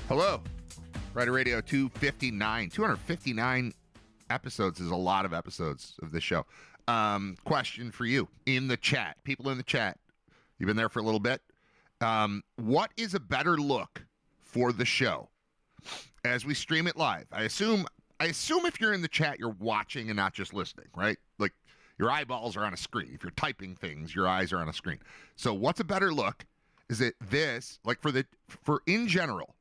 Hello. Riter Radio 259. 259 episodes is a lot of episodes of this show. Question for you in the chat. People in the chat. You've been there for a little bit. What is a better look for the show as we stream it live? I assume if you're in the chat, you're watching and not just listening, right? Like your eyeballs are on a screen. If you're typing things, your eyes are on a screen. So what's a better look? Is it this, like for in general,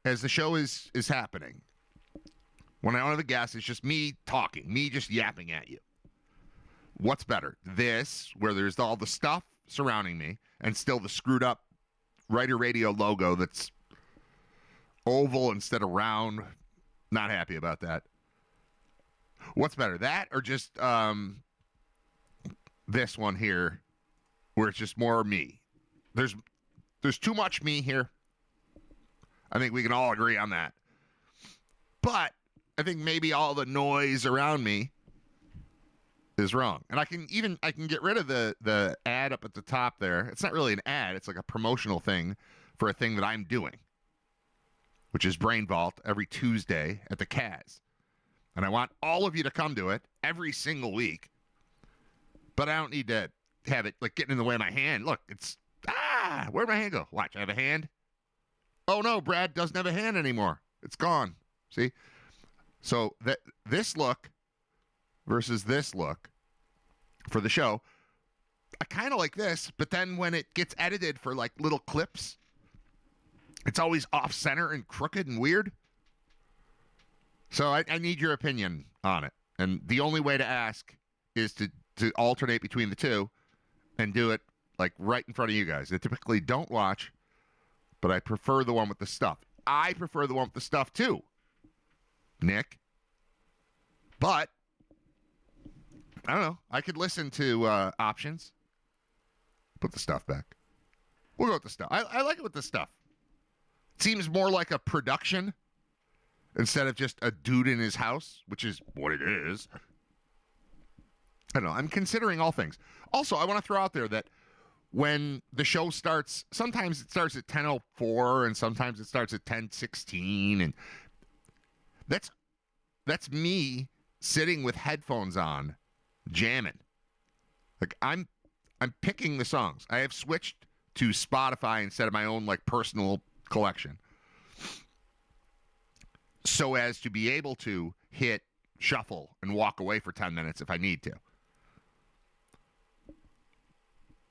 as the show is happening, when I don't have a guest, it's just me talking, me just yapping at you. What's better? This, where there's all the stuff surrounding me, and still the screwed up Riter Radio logo that's oval instead of round. Not happy about that. What's better, that or just this one here, where it's just more me? There's too much me here. I think we can all agree on that. But I think maybe all the noise around me is wrong. And I can get rid of the ad up at the top there. It's not really an ad. It's like a promotional thing for a thing that I'm doing, which is Brain Vault every Tuesday at the Kaz. And I want all of you to come to it every single week. But I don't need to have it like getting in the way of my hand. Look, where'd my hand go? Watch, I have a hand. Oh no, Brad doesn't have a hand anymore. It's gone. See? So this look versus this look for the show, I kind of like this, but then when it gets edited for like little clips, it's always off center and crooked and weird. So I need your opinion on it. And the only way to ask is to alternate between the two and do it like right in front of you guys. I typically don't watch, but I prefer the one with the stuff. I prefer the one with the stuff too, Nick. But I don't know. I could listen to options. Put the stuff back. We'll go with the stuff. I like it with the stuff. It seems more like a production instead of just a dude in his house, which is what it is. I don't know. I'm considering all things. Also, I want to throw out there that when the show starts, sometimes it starts at 10:04 and sometimes it starts at 10:16, and that's me sitting with headphones on, jamming. Like I'm picking the songs. I have switched to Spotify instead of my own like personal collection, so as to be able to hit shuffle and walk away for 10 minutes if I need to.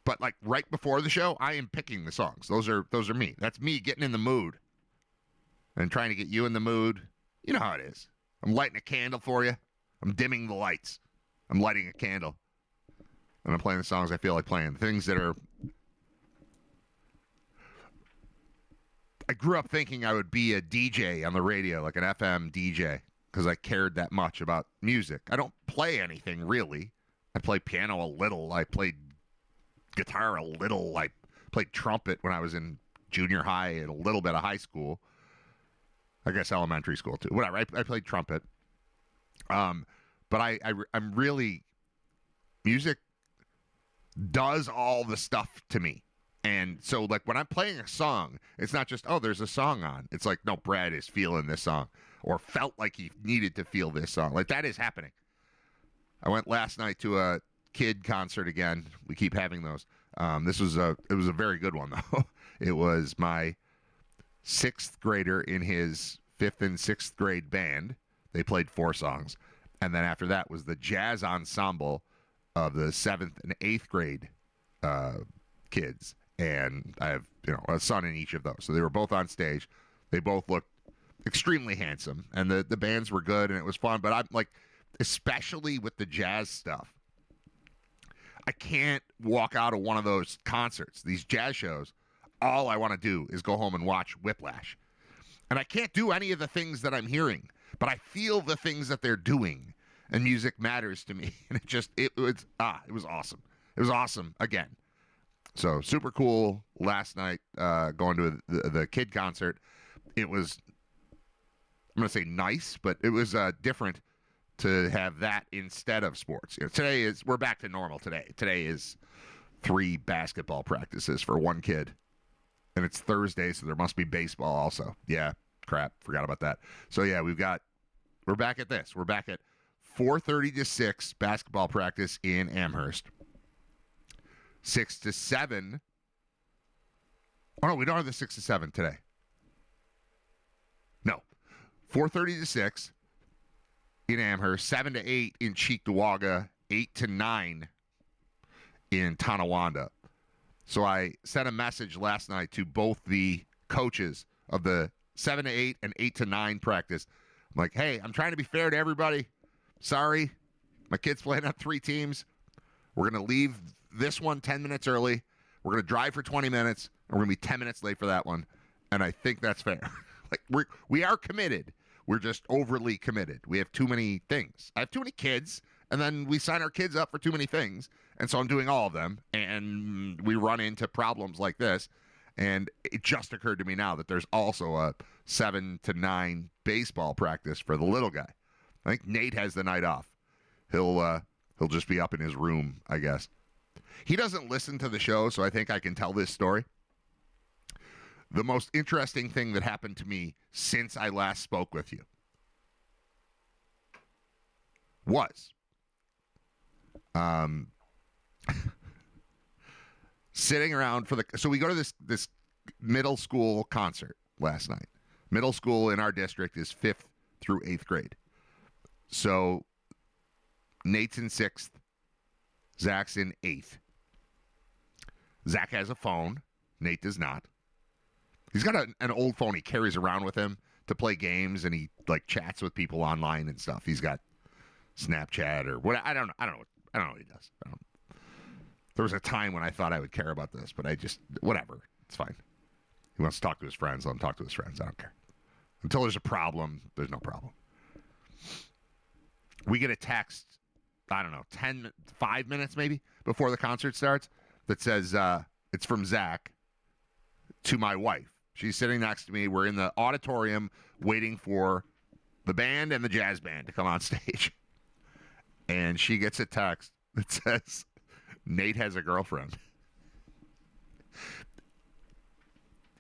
But like right before the show, I am picking the songs. Those are me. That's me getting in the mood and trying to get you in the mood. You know how it is. I'm lighting a candle for you. I'm dimming the lights. I'm lighting a candle. And I'm playing the songs I feel like playing. Things that are... I grew up thinking I would be a DJ on the radio, like an FM DJ, because I cared that much about music. I don't play anything, really. I play piano a little. I played guitar a little. I played trumpet when I was in junior high and a little bit of high school. I guess elementary school too. Whatever. I played trumpet. But I'm really, music does all the stuff to me. And so like when I'm playing a song, it's not just, oh, there's a song on. It's like, no, Brad is feeling this song or felt like he needed to feel this song. Like that is happening. I went last night to a kid concert again. We keep having those. It was a very good one though. It was my 6th grader in his 5th and 6th grade band. They played 4 songs. And then after that was the jazz ensemble of the 7th and 8th grade kids. And I have, a son in each of those. So they were both on stage. They both looked extremely handsome. And the bands were good and it was fun. But I'm like, especially with the jazz stuff, I can't walk out of one of those concerts, these jazz shows. All I want to do is go home and watch Whiplash. And I can't do any of the things that I'm hearing, but I feel the things that they're doing. And music matters to me. And it was awesome. It was awesome again. So super cool last night going to the kid concert. It was, I'm going to say nice, but it was different to have that instead of sports. We're back to normal today. Today is 3 basketball practices for one kid. And it's Thursday, so there must be baseball also. Yeah, Crap, forgot about that. So yeah, we're back at this. We're back at 4:30 to 6 basketball practice in Amherst. 6 to 7. Oh no, we don't have the 6 to 7 today. No. 4:30 to 6 in Amherst, 7 to 8 in Cheektowaga, 8 to 9 in Tonawanda. So I sent a message last night to both the coaches of the 7 to 8 and 8 to 9 practice. I'm like, hey, I'm trying to be fair to everybody. Sorry, my kid's playing on 3 teams. We're going to leave this one 10 minutes early. We're going to drive for 20 minutes, and we're going to be 10 minutes late for that one. And I think that's fair. Like we are committed. We're just overly committed. We have too many things. I have too many kids, and then we sign our kids up for too many things. And so I'm doing all of them, and we run into problems like this. And it just occurred to me now that there's also a 7 to 9 baseball practice for the little guy. I think Nate has the night off. He'll just be up in his room, I guess. He doesn't listen to the show, so I think I can tell this story. The most interesting thing that happened to me since I last spoke with you was sitting around so we go to this middle school concert last night. Middle school in our district is 5th through 8th grade. So Nate's in 6th, Zach's in 8th. Zach has a phone. Nate does not. He's got an old phone he carries around with him to play games, and he like chats with people online and stuff. He's got Snapchat or what? I don't know what he does. There was a time when I thought I would care about this, but I just whatever. It's fine. He wants to talk to his friends. Let him talk to his friends. I don't care. Until there's a problem, there's no problem. We get a text, I don't know, 5 minutes maybe before the concert starts that says it's from Zach to my wife. She's sitting next to me. We're in the auditorium waiting for the band and the jazz band to come on stage. And she gets a text that says, Nate has a girlfriend.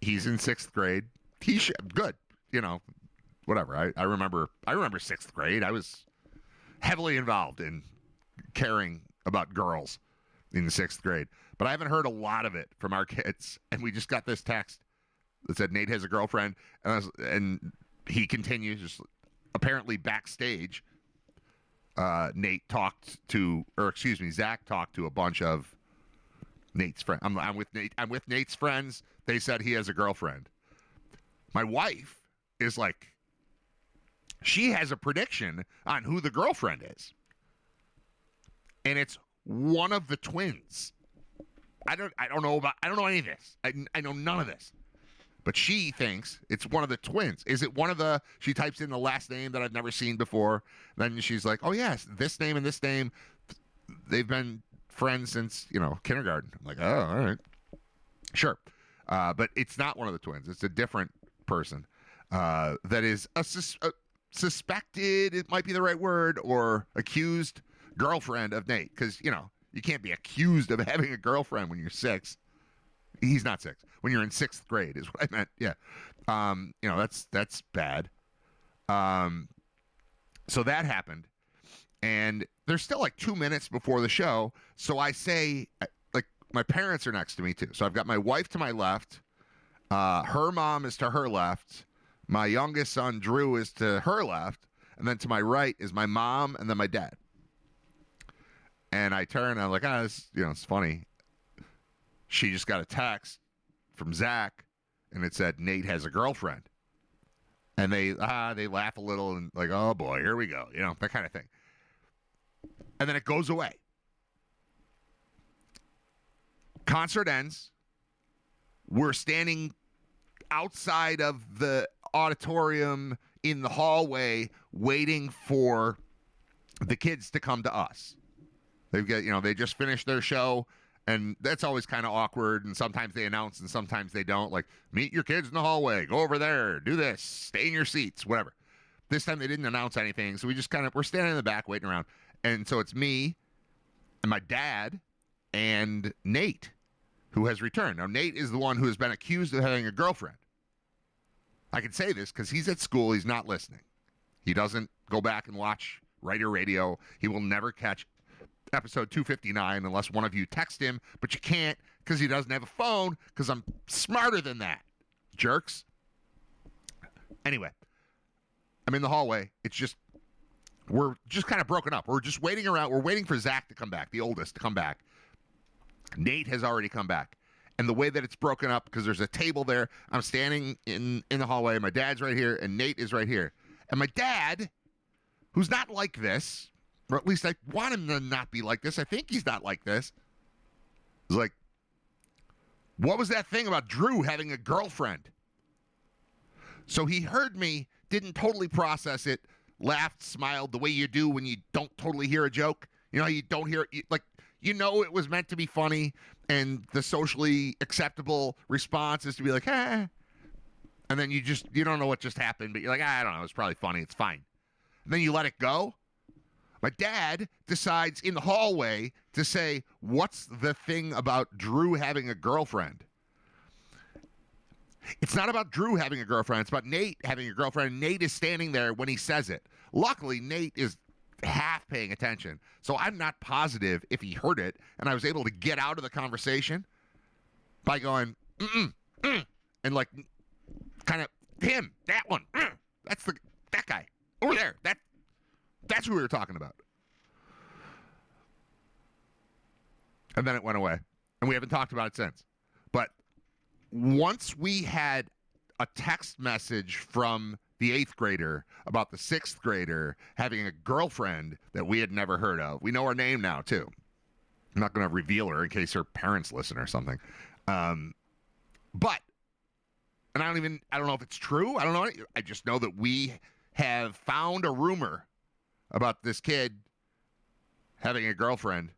He's in 6th grade. Good. You know, whatever. I remember 6th grade. I was heavily involved in caring about girls in the 6th grade. But I haven't heard a lot of it from our kids. And we just got this text that said Nate has a girlfriend. And he continues, just apparently backstage, Zach talked to a bunch of Nate's friends. I'm with Nate's friends. They said he has a girlfriend. My wife is like, she has a prediction on who the girlfriend is. And it's one of the twins. I don't know any of this. I know none of this. But she thinks it's one of the twins. Is it one of the, she types in the last name that I've never seen before. Then she's like, oh yes, this name and this name, they've been friends since, kindergarten. I'm like, oh, all right. Sure. But it's not one of the twins. It's a different person that is a suspected, it might be the right word, or accused girlfriend of Nate. Because, you can't be accused of having a girlfriend when you're 6. He's not 6. When you're in 6th grade is what I meant. Yeah. That's bad. So that happened. And there's still like 2 minutes before the show. So I say, like, my parents are next to me too. So I've got my wife to my left. Her mom is to her left. My youngest son, Drew, is to her left. And then to my right is my mom and then my dad. And I turn and I'm like, it's funny. She just got a text from Zach, and it said Nate has a girlfriend. And they laugh a little and like, oh boy, here we go, that kind of thing. And then it goes away. Concert ends. We're standing outside of the auditorium in the hallway waiting for the kids to come to us. They've got, they just finished their show. And that's always kind of awkward, and sometimes they announce and sometimes they don't. Like, meet your kids in the hallway, go over there, do this, stay in your seats, whatever. This time they didn't announce anything, so we just we're standing in the back waiting around. And so it's me and my dad and Nate, who has returned. Now, Nate is the one who has been accused of having a girlfriend. I can say this because he's at school. He's not listening. He doesn't go back and watch Riter Radio. He will never catch episode 259 unless one of you text him, but you can't because he doesn't have a phone because I'm smarter than that. Jerks. Anyway, I'm in the hallway. We're just kind of broken up. We're just waiting around. We're waiting for Zach to come back, the oldest, to come back. Nate has already come back. And the way that it's broken up, because there's a table there, I'm standing in the hallway. My dad's right here, and Nate is right here. And my dad, who's not like this, or at least I want him to not be like this. I think he's not like this. He's like, what was that thing about Drew having a girlfriend? So he heard me, didn't totally process it, laughed, smiled the way you do when you don't totally hear a joke. You know, you don't hear it, it was meant to be funny, and the socially acceptable response is to be like, and then you don't know what just happened, but you're like, I don't know, it's probably funny, it's fine. And then you let it go. My dad decides in the hallway to say, what's the thing about Drew having a girlfriend? It's not about Drew having a girlfriend. It's about Nate having a girlfriend. Nate is standing there when he says it. Luckily, Nate is half paying attention. So I'm not positive if he heard it, and I was able to get out of the conversation by going, and like kind of him, that one, that guy over there. That's who we were talking about. And then it went away, and we haven't talked about it since. But once we had a text message from the 8th grader about the 6th grader having a girlfriend that we had never heard of. We know her name now, too. I'm not going to reveal her in case her parents listen or something. But, and I don't know if it's true. I don't know. I just know that we have found a rumor about this kid having a girlfriend.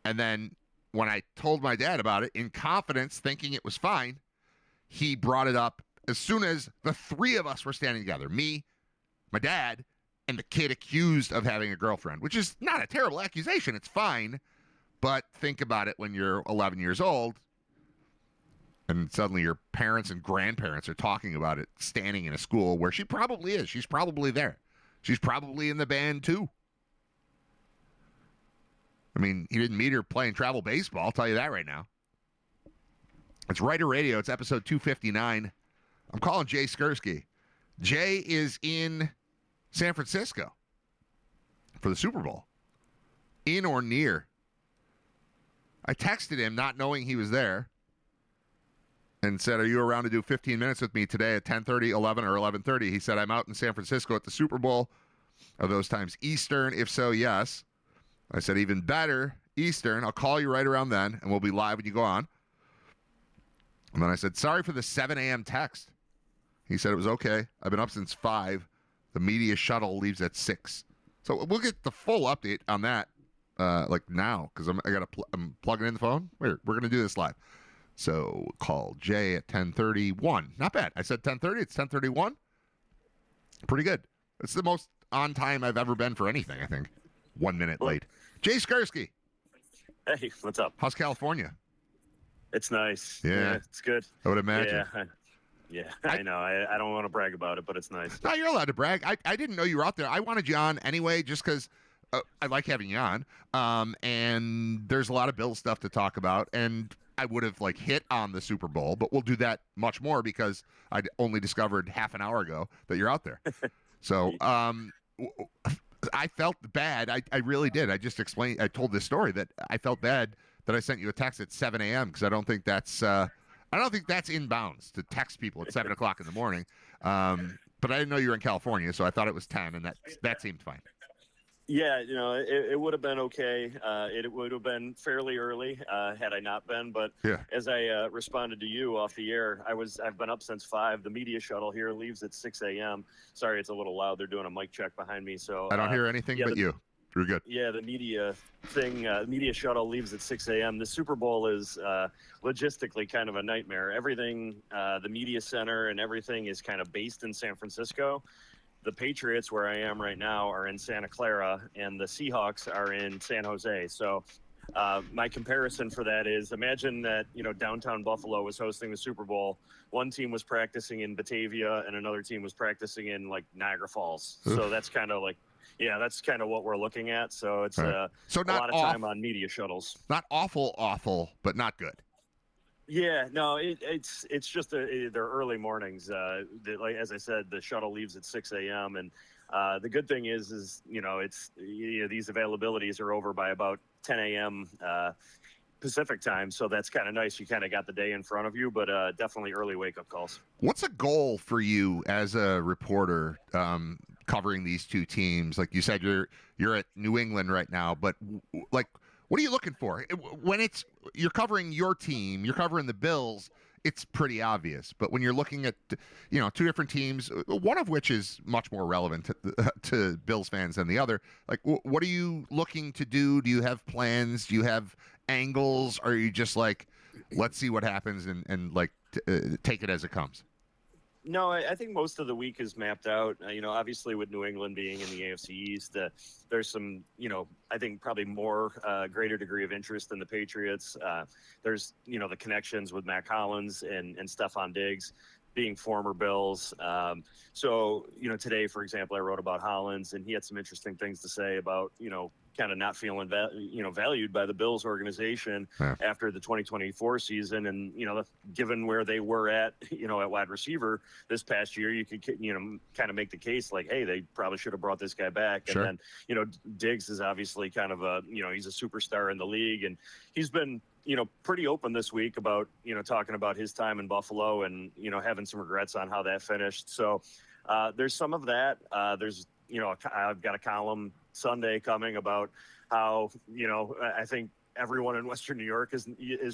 And then when I told my dad about it, in confidence, thinking it was fine, he brought it up as soon as the three of us were standing together. Me, my dad, and the kid accused of having a girlfriend, which is not a terrible accusation. It's fine. But think about it when you're 11 years old and suddenly your parents and grandparents are talking about it standing in a school where she probably is. She's probably there. She's probably in the band, too. I mean, he didn't meet her playing travel baseball. I'll tell you that right now. It's Riter Radio. It's episode 259. I'm calling Jay Skursky. Jay is in San Francisco for the Super Bowl. In or near. I texted him not knowing he was there and said, are you around to do 15 minutes with me today at 10:30, 11, or 11:30? He said, I'm out in San Francisco at the Super Bowl. Are those times Eastern? If so, yes. I said, even better, Eastern. I'll call you right around then, and we'll be live when you go on. And then I said, sorry for the 7 a.m. text. He said it was okay. I've been up since 5. The media shuttle leaves at 6. So we'll get the full update on that now, because I'm plugging in the phone. We're going to do this live. So call Jay at 10:31. Not bad. I said 10:30. It's 10:31. Pretty good. It's the most on time I've ever been for anything, I think. 1 minute late. Jay Skursky. Hey, what's up? How's California? It's nice. Yeah. It's good. I would imagine. I know. I don't want to brag about it, but it's nice. No, you're allowed to brag. I didn't know you were out there. I wanted you on anyway just because I like having you on. And there's a lot of Bill stuff to talk about. And I would have hit on the Super Bowl, but we'll do that much more because I only discovered half an hour ago that you're out there. So I felt bad. I really did. I told this story that I felt bad that I sent you a text at 7 a.m. because I don't think that's in bounds to text people at 7 o'clock in the morning. But I didn't know you were in California, so I thought it was 10, and that seemed fine. Yeah, it would have been okay. It would have been fairly early had I not been. But as I responded to you off the air, I've been up since 5. The media shuttle here leaves at 6 a.m. Sorry, it's a little loud. They're doing a mic check behind me, so I don't hear anything but you. You're good. Yeah, the media media shuttle leaves at 6 a.m. The Super Bowl is logistically kind of a nightmare. Everything, the media center and everything is kind of based in San Francisco. The Patriots, where I am right now, are in Santa Clara, and the Seahawks are in San Jose. So My comparison for that is, imagine that, downtown Buffalo was hosting the Super Bowl. One team was practicing in Batavia and another team was practicing in like Niagara Falls. Oof. So that's kind of like, that's kind of what we're looking at. So it's so a lot of time on media shuttles. Not awful, but not good. Yeah, no, it's just they're early mornings. Like as I said, the shuttle leaves at 6 a.m. and the good thing is it's these availabilities are over by about 10 a.m. Pacific time, so that's kind of nice. You kind of got the day in front of you, but definitely early wake up calls. What's a goal for you as a reporter covering these two teams? Like you said, you're at New England right now, but like, what are you looking for when you're covering your team? You're covering the Bills. It's pretty obvious, but when you're looking at two different teams, one of which is much more relevant to Bills fans than the other, like what are you looking to do? Do you have plans? Do you have angles? Or are you just like, let's see what happens and like take it as it comes? No, I think most of the week is mapped out. Obviously with New England being in the AFC East, there's some, I think probably more greater degree of interest in the Patriots. There's, the connections with Matt Collins and Stephon Diggs being former Bills. So, today, for example, I wrote about Hollins and he had some interesting things to say about, kind of not feeling valued by the Bills organization after the 2024 season. And, given where they were at wide receiver this past year, you could, kind of make the case like, hey, they probably should have brought this guy back. Sure. And then, Diggs is obviously kind of he's a superstar in the league and he's been, pretty open this week about, talking about his time in Buffalo and, having some regrets on how that finished. So there's some of that. There's, I've got a column Sunday coming about how, I think everyone in Western New York is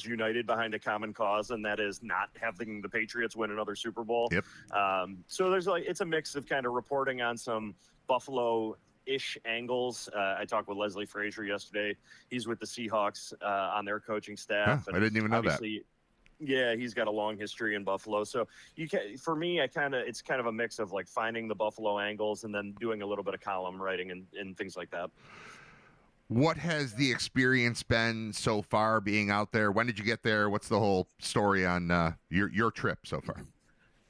united behind a common cause, and that is not having the Patriots win another Super Bowl. Yep. So it's a mix of kind of reporting on some Buffalo-ish angles. I talked with Leslie Frazier yesterday. He's with the Seahawks on their coaching staff. I didn't even know that. Yeah, he's got a long history in Buffalo. So for me, it's kind of a mix of like finding the Buffalo angles and then doing a little bit of column writing and things like that. What has the experience been so far being out there? When did you get there? What's the whole story on your trip so far?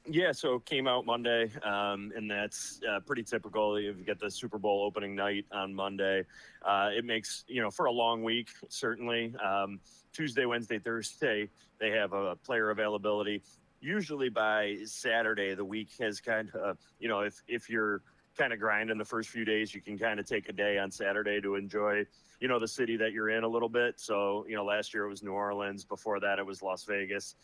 Yeah, so came out Monday, and that's pretty typical. You get the Super Bowl opening night on Monday. It makes, for a long week, certainly. Tuesday, Wednesday, Thursday, they have a player availability. Usually by Saturday, the week has kind of, if you're kind of grinding the first few days, you can kind of take a day on Saturday to enjoy, the city that you're in a little bit. So, last year it was New Orleans. Before that, it was Las Vegas.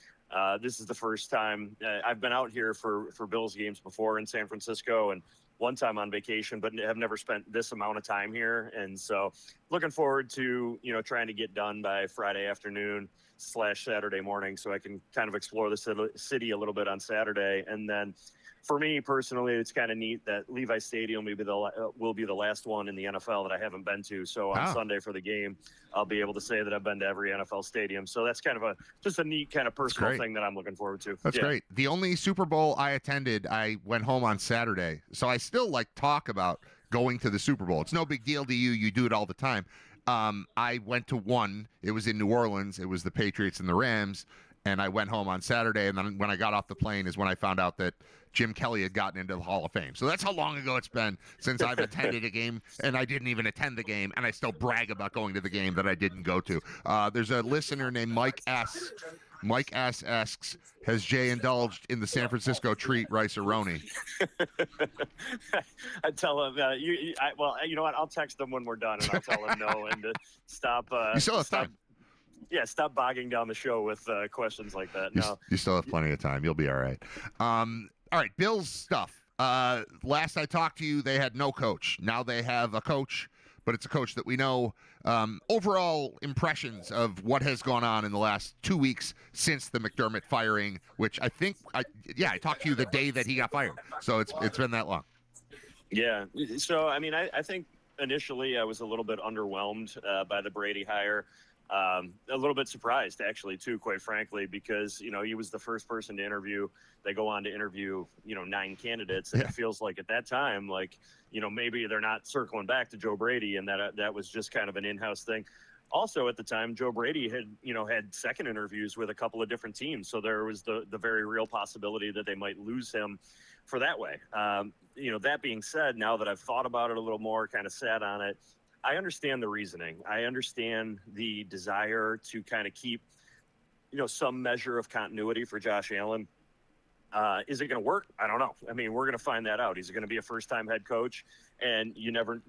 This is the first time I've been out here for Bills games before in San Francisco and one time on vacation, but have never spent this amount of time here. And so looking forward to, trying to get done by Friday afternoon / Saturday morning so I can kind of explore the city a little bit on Saturday. And then for me personally, it's kind of neat that Levi Stadium will be the last one in the NFL that I haven't been to. So on Sunday for the game, I'll be able to say that I've been to every NFL stadium. So that's kind of just a neat kind of personal thing that I'm looking forward to. That's great. The only Super Bowl I attended, I went home on Saturday. So I still talk about going to the Super Bowl. It's no big deal to you. You do it all the time. I went to one. It was in New Orleans. It was the Patriots and the Rams. And I went home on Saturday. And then when I got off the plane is when I found out that Jim Kelly had gotten into the Hall of Fame. So that's how long ago it's been since I've attended a game, and I didn't even attend the game, and I still brag about going to the game that I didn't go to. There's a listener named Mike S. Mike S. asks, has Jay indulged in the San Francisco treat, rice-a-roni? I tell him, you know what? I'll text him when we're done, and I'll tell him no, and to stop. You still have time. Yeah, stop bogging down the show with questions like that. No, you still have plenty of time. You'll be all right. All right, Bills stuff. Last I talked to you, they had no coach. Now they have a coach, but it's a coach that we know. Overall impressions of what has gone on in the last 2 weeks since the McDermott firing, which I think, I talked to you the day that he got fired. So it's been that long. Yeah. So, I mean, I think initially I was a little bit underwhelmed by the Brady hire. A little bit surprised, actually, too, quite frankly, because, he was the first person to interview. They go on to interview, 9 candidates. And it feels like at that time, maybe they're not circling back to Joe Brady and that was just kind of an in-house thing. Also, at the time, Joe Brady had second interviews with a couple of different teams, so there was the very real possibility that they might lose him for that way. That being said, now that I've thought about it a little more, kind of sat on it, I understand the reasoning. I understand the desire to kind of keep, some measure of continuity for Josh Allen. Is it going to work? I don't know. I mean, we're going to find that out. He's going to be a first-time head coach, and you never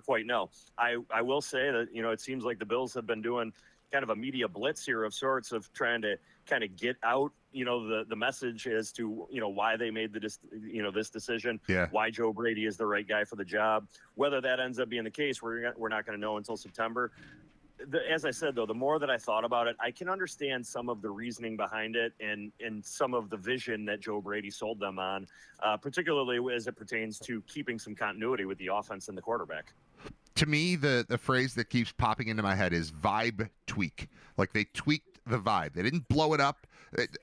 quite know. I will say that, it seems like the Bills have been doing kind of a media blitz here of sorts of trying to kind of get out, the message as to, why they made this decision, why Joe Brady is the right guy for the job. Whether that ends up being the case, we're not going to know until September. As I said, though, the more that I thought about it, I can understand some of the reasoning behind it and some of the vision that Joe Brady sold them on, particularly as it pertains to keeping some continuity with the offense and the quarterback. To me, the phrase that keeps popping into my head is vibe tweak. Like they tweaked the vibe. They didn't blow it up.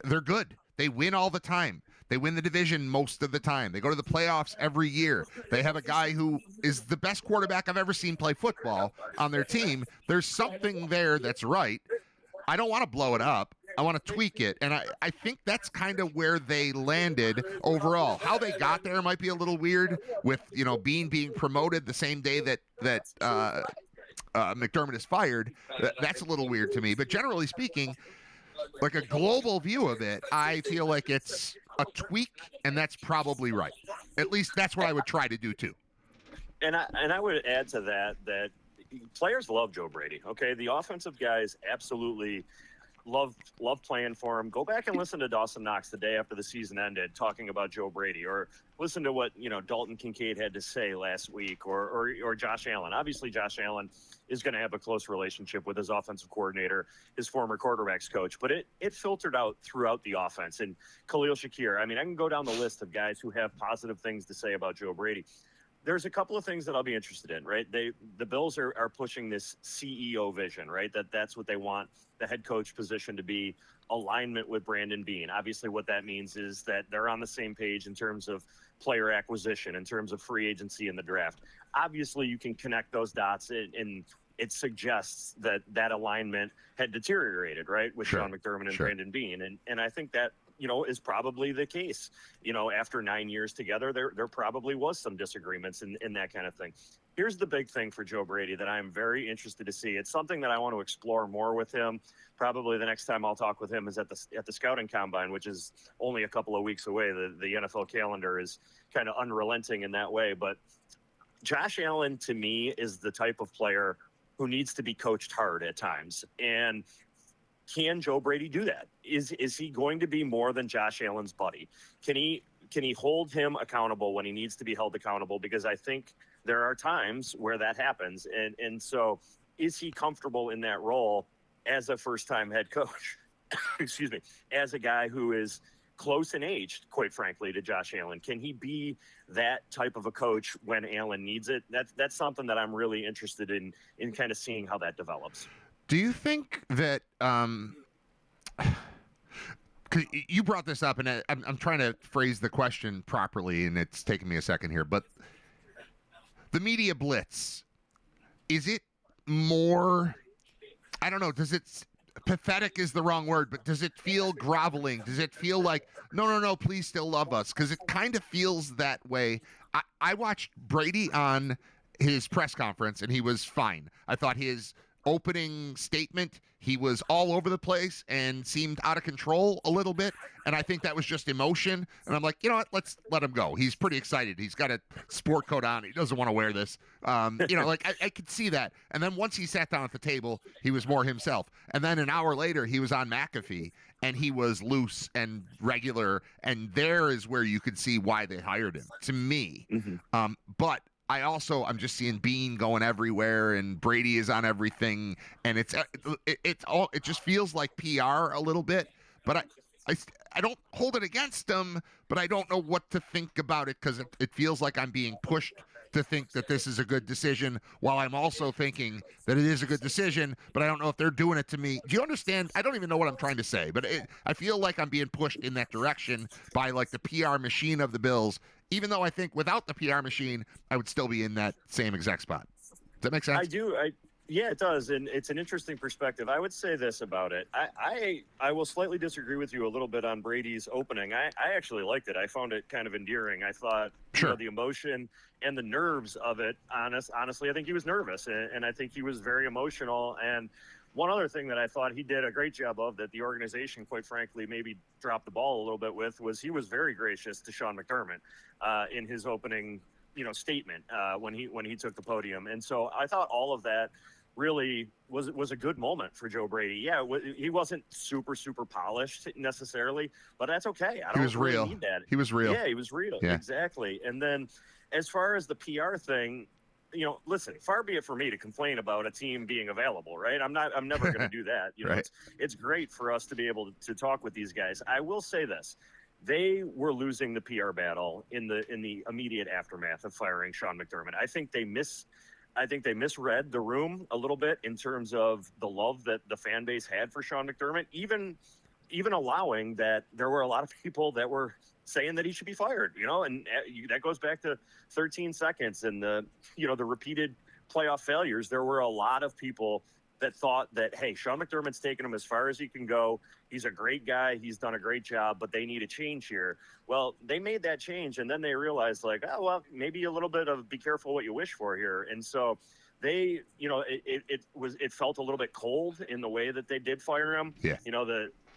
They're good. They win all the time. They win the division most of the time. They go to the playoffs every year. They have a guy who is the best quarterback I've ever seen play football on their team. There's something there that's right. I don't want to blow it up. I want to tweak it. And I think that's kind of where they landed overall. How they got there might be a little weird with, Bean being promoted the same day that McDermott is fired. That's a little weird to me. But generally speaking, like a global view of it, I feel like it's a tweak, and that's probably right. At least that's what I would try to do too. And I would add to that players love Joe Brady. Okay, the offensive guys absolutely love playing for him. Go back and listen to Dawson Knox the day after the season ended talking about Joe Brady, or listen to what Dalton Kincaid had to say last week, or Josh Allen. Obviously, Josh Allen is going to have a close relationship with his offensive coordinator, his former quarterbacks coach, but it filtered out throughout the offense. And Khalil Shakir, I mean, I can go down the list of guys who have positive things to say about Joe Brady. There's a couple of things that I'll be interested in, right? The Bills are pushing this CEO vision, right? That's what they want the head coach position to be, alignment with Brandon Beane. Obviously, what that means is that they're on the same page in terms of player acquisition, in terms of free agency in the draft. Obviously, you can connect those dots, and it suggests that alignment had deteriorated, right, with Sean McDermott and Brandon Beane. And I think that, is probably the case. After 9 years together, there probably was some disagreements in that kind of thing. Here's the big thing for Joe Brady that I'm very interested to see. It's something that I want to explore more with him. Probably the next time I'll talk with him is at the scouting combine, which is only a couple of weeks away. The NFL calendar is kind of unrelenting in that way. But Josh Allen, to me, is the type of player who needs to be coached hard at times. And can Joe Brady do that? Is he going to be more than Josh Allen's buddy? Can he hold him accountable when he needs to be held accountable? Because I think there are times where that happens. And so is he comfortable in that role as a first-time head coach? Excuse me, as a guy who is close in age, quite frankly, to Josh Allen. Can he be that type of a coach when Allen needs it? That's something that I'm really interested in kind of seeing how that develops. Do you think that because you brought this up, and I'm trying to phrase the question properly, and it's taking me a second here, but the media blitz, is it more, I don't know, does it, pathetic is the wrong word, but does it feel groveling? Does it feel like, no, please still love us? Because it kind of feels that way. I watched Brady on his press conference, and he was fine. I thought his opening statement, he was all over the place and seemed out of control a little bit, and I think that was just emotion. And I'm like, you know what, let's let him go. He's pretty excited. He's got a sport coat on. He doesn't want to wear this. I could see that. And then once he sat down at the table, he was more himself. And then an hour later, he was on McAfee, and he was loose and regular, and there is where you could see why they hired him, to me. Mm-hmm. But I'm just seeing Bean going everywhere, and Brady is on everything, and it just feels like PR a little bit. But I don't hold it against them, but I don't know what to think about it, because it feels like I'm being pushed to think that this is a good decision, while I'm also thinking that it is a good decision, but I don't know if they're doing it to me. Do you understand? I don't even know what I'm trying to say, but I feel like I'm being pushed in that direction by like the PR machine of the Bills, even though I think without the PR machine, I would still be in that same exact spot. Does that make sense? I do. Yeah, it does, and it's an interesting perspective. I would say this about it. I will slightly disagree with you a little bit on Brady's opening. I actually liked it. I found it kind of endearing. I thought, Sure. the emotion and the nerves of it. Honestly, I think he was nervous, and I think he was very emotional. And one other thing that I thought he did a great job of, that the organization, quite frankly, maybe dropped the ball a little bit with, was he was very gracious to Sean McDermott in his opening statement when he took the podium. And so I thought all of that really was a good moment for Joe Brady. Yeah, he wasn't super polished necessarily, but that's okay. I don't really need that. He was real. Yeah, he was real. Yeah. Exactly. And then as far as the PR thing, listen, far be it for me to complain about a team being available, right? I'm never going to do that. Right. It's great for us to be able to talk with these guys. I will say this. They were losing the PR battle in the immediate aftermath of firing Sean McDermott. I think they misread the room a little bit in terms of the love that the fan base had for Sean McDermott, even allowing that there were a lot of people that were saying that he should be fired, and that goes back to 13 seconds and the repeated playoff failures. There were a lot of people that thought that, hey, Sean McDermott's taken him as far as he can go. He's a great guy. He's done a great job, but they need a change here. Well, they made that change, and then they realized, like, oh, well, maybe a little bit of be careful what you wish for here. And so they, it felt a little bit cold in the way that they did fire him. Yeah.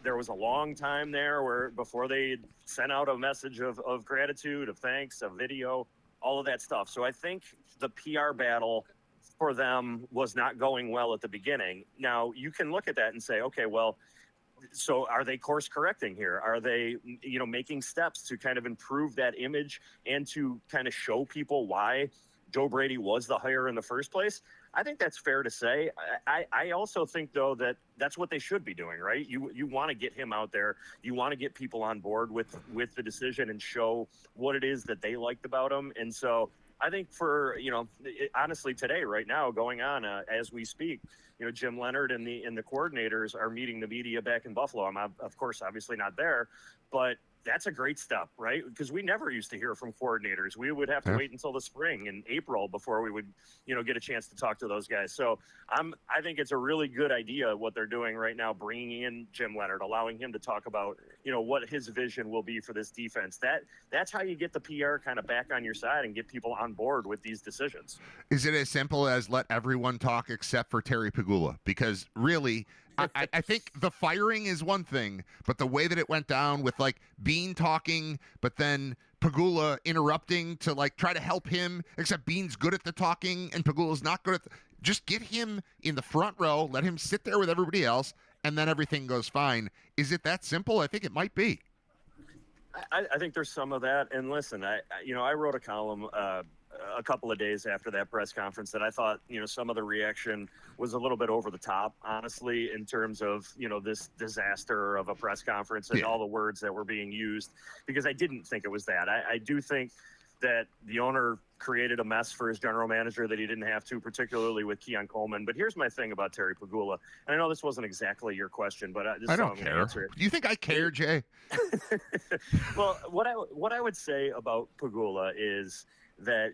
There was a long time there where before they sent out a message of gratitude, of thanks, a video, all of that stuff. So I think the PR battle for them was not going well at the beginning. Now, you can look at that and say, okay, well, so are they course correcting here? Are they, making steps to kind of improve that image and to kind of show people why Joe Brady was the hire in the first place? I think that's fair to say. I also think, though, that that's what they should be doing, right? You want to get him out there. You want to get people on board with the decision and show what it is that they liked about him. And so I think for, honestly, today, right now, going on as we speak, Jim Leonard and the coordinators are meeting the media back in Buffalo. I'm, of course, obviously not there, but that's a great step, right? Because we never used to hear from coordinators. We would have to wait until the spring in April before we would, get a chance to talk to those guys. So I think it's a really good idea what they're doing right now, bringing in Jim Leonard, allowing him to talk about, what his vision will be for this defense. That's how you get the PR kind of back on your side and get people on board with these decisions. Is it as simple as let everyone talk except for Terry Pegula? Because really, I think the firing is one thing, but the way that it went down with like Bean talking, but then Pegula interrupting to like try to help him, except Bean's good at the talking and Pegula's not good at just get him in the front row, let him sit there with everybody else, and then everything goes fine. Is it that simple? I think it might be. I think there's some of that. And listen, I wrote a column a couple of days after that press conference that I thought, some of the reaction was a little bit over the top, honestly, in terms of, this disaster of a press conference and all the words that were being used, because I didn't think it was that. I do think that the owner created a mess for his general manager that he didn't have to, particularly with Keon Coleman. But here's my thing about Terry Pegula. And I know this wasn't exactly your question, but I don't care. Do you think I care, Jay? Well, what I would say about Pegula is that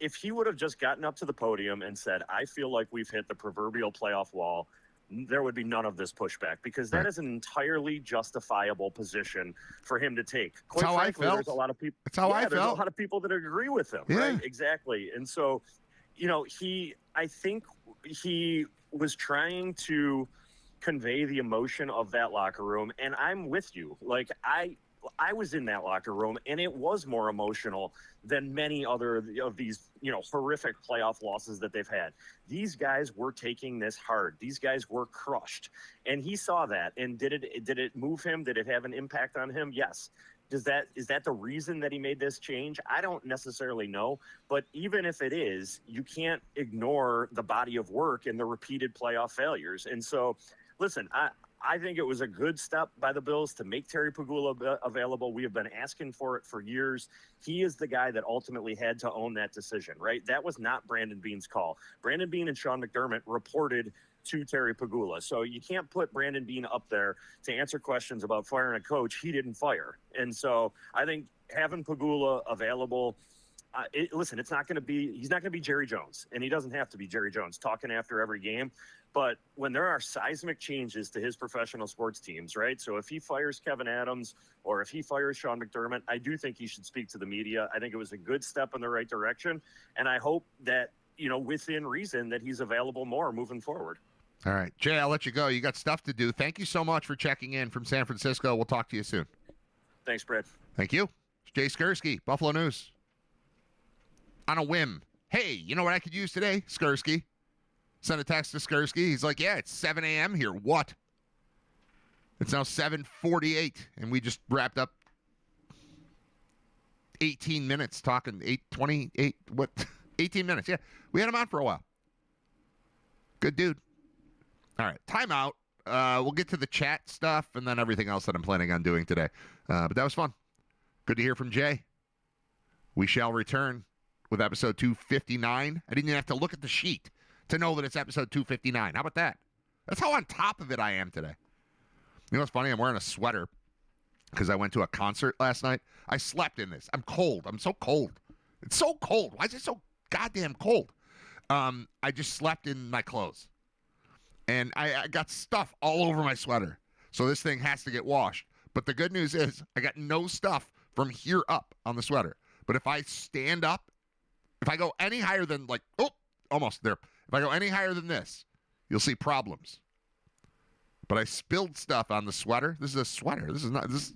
if he would have just gotten up to the podium and said, I feel like we've hit the proverbial playoff wall, there would be none of this pushback, because that is an entirely justifiable position for him to take. Quite frankly, I felt. There's a lot of people. That's how I felt. There's a lot of people that agree with him. Yeah. Right? Exactly. And so, I think he was trying to convey the emotion of that locker room. And I'm with you. Like, I was in that locker room, and it was more emotional than many other of these, horrific playoff losses that they've had. These guys were taking this hard. These guys were crushed, and he saw that. And did it move him? Did it have an impact on him? Yes. Is that the reason that he made this change? I don't necessarily know, but even if it is, you can't ignore the body of work and the repeated playoff failures. And so, listen, I think it was a good step by the Bills to make Terry Pegula available. We have been asking for it for years. He is the guy that ultimately had to own that decision, right? That was not Brandon Beane's call. Brandon Beane and Sean McDermott reported to Terry Pegula. So you can't put Brandon Beane up there to answer questions about firing a coach he didn't fire. And so I think having Pegula available listen, he's not going to be Jerry Jones, and he doesn't have to be Jerry Jones talking after every game. But when there are seismic changes to his professional sports teams, right? So if he fires Kevin Adams or if he fires Sean McDermott, I do think he should speak to the media. I think it was a good step in the right direction. And I hope that, within reason, that he's available more moving forward. All right. Jay, I'll let you go. You got stuff to do. Thank you so much for checking in from San Francisco. We'll talk to you soon. Thanks, Brad. Thank you. Jay Skursky, Buffalo News. On a whim. Hey, you know what I could use today? Skursky. Sent a text to Skursky. He's like, yeah, it's 7 a.m. here. What? It's now 7:48, and we just wrapped up 18 minutes talking. 18 minutes. Yeah, we had him on for a while. Good dude. All right, timeout. We'll get to the chat stuff and then everything else that I'm planning on doing today. But that was fun. Good to hear from Jay. We shall return with episode 259. I didn't even have to look at the sheet to know that it's episode 259. How about that? That's how on top of it I am today. You know what's funny? I'm wearing a sweater because I went to a concert last night. I slept in this. I'm cold. I'm so cold. It's so cold. Why is it so goddamn cold? I just slept in my clothes. And I got stuff all over my sweater. So this thing has to get washed. But the good news is I got no stuff from here up on the sweater. But if I stand up, if I go any higher than almost there. If I go any higher than this, you'll see problems. But I spilled stuff on the sweater. This is a sweater. This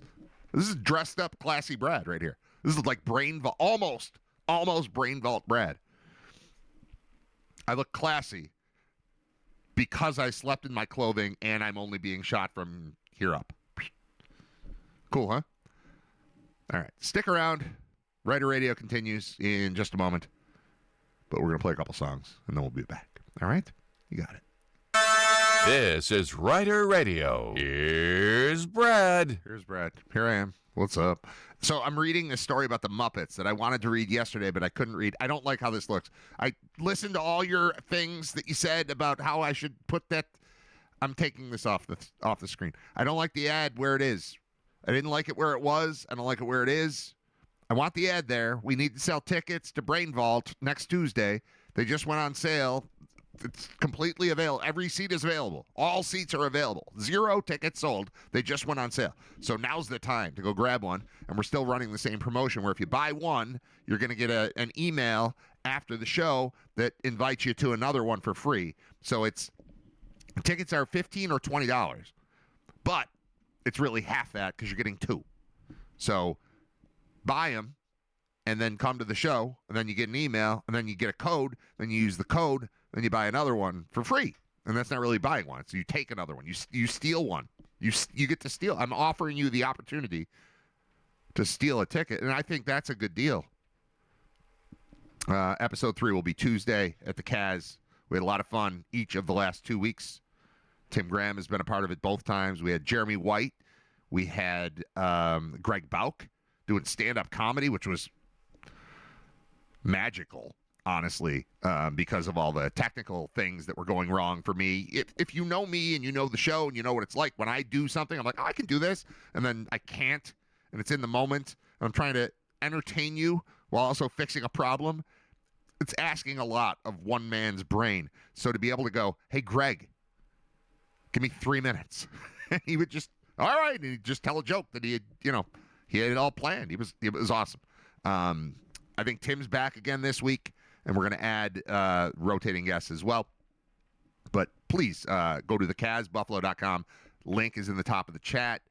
is dressed up classy Brad right here. This is like almost brain vault Brad. I look classy because I slept in my clothing and I'm only being shot from here up. Cool, huh? All right. Stick around. Riter Radio continues in just a moment. But we're going to play a couple songs, and then we'll be back. All right? You got it. This is Riter Radio. Here's Brad. Here I am. What's up? So I'm reading this story about the Muppets that I wanted to read yesterday, but I couldn't read. I don't like how this looks. I listened to all your things that you said about how I should put that. I'm taking this off the screen. I don't like the ad where it is. I didn't like it where it was. I don't like it where it is. I want the ad there. We need to sell tickets to Brain Vault next Tuesday. They just went on sale. It's completely available. Every seat is available. All seats are available. 0 tickets sold. They just went on sale. So now's the time to go grab one. And we're still running the same promotion where if you buy one, you're going to get an email after the show that invites you to another one for free. So tickets are $15 or $20. But it's really half that because you're getting 2. So buy them, and then come to the show, and then you get an email, and then you get a code, then you use the code, then you buy another one for free. And that's not really buying one. So you take another one. You steal one. You get to steal. I'm offering you the opportunity to steal a ticket, and I think that's a good deal. Episode 3 will be Tuesday at the Kaz. We had a lot of fun each of the last 2 weeks. Tim Graham has been a part of it both times. We had Jeremy White. We had Greg Bauk doing stand-up comedy, which was magical, honestly, because of all the technical things that were going wrong for me. If you know me and you know the show and you know what it's like, when I do something, I'm like, oh, I can do this, and then I can't, and it's in the moment, and I'm trying to entertain you while also fixing a problem. It's asking a lot of one man's brain. So to be able to go, hey, Greg, give me 3 minutes. And he would just, all right, and he'd just tell a joke that he had it all planned. It was awesome. I think Tim's back again this week, and we're going to add rotating guests as well. But please go to thekazbuffalo.com. Link is in the top of the chat.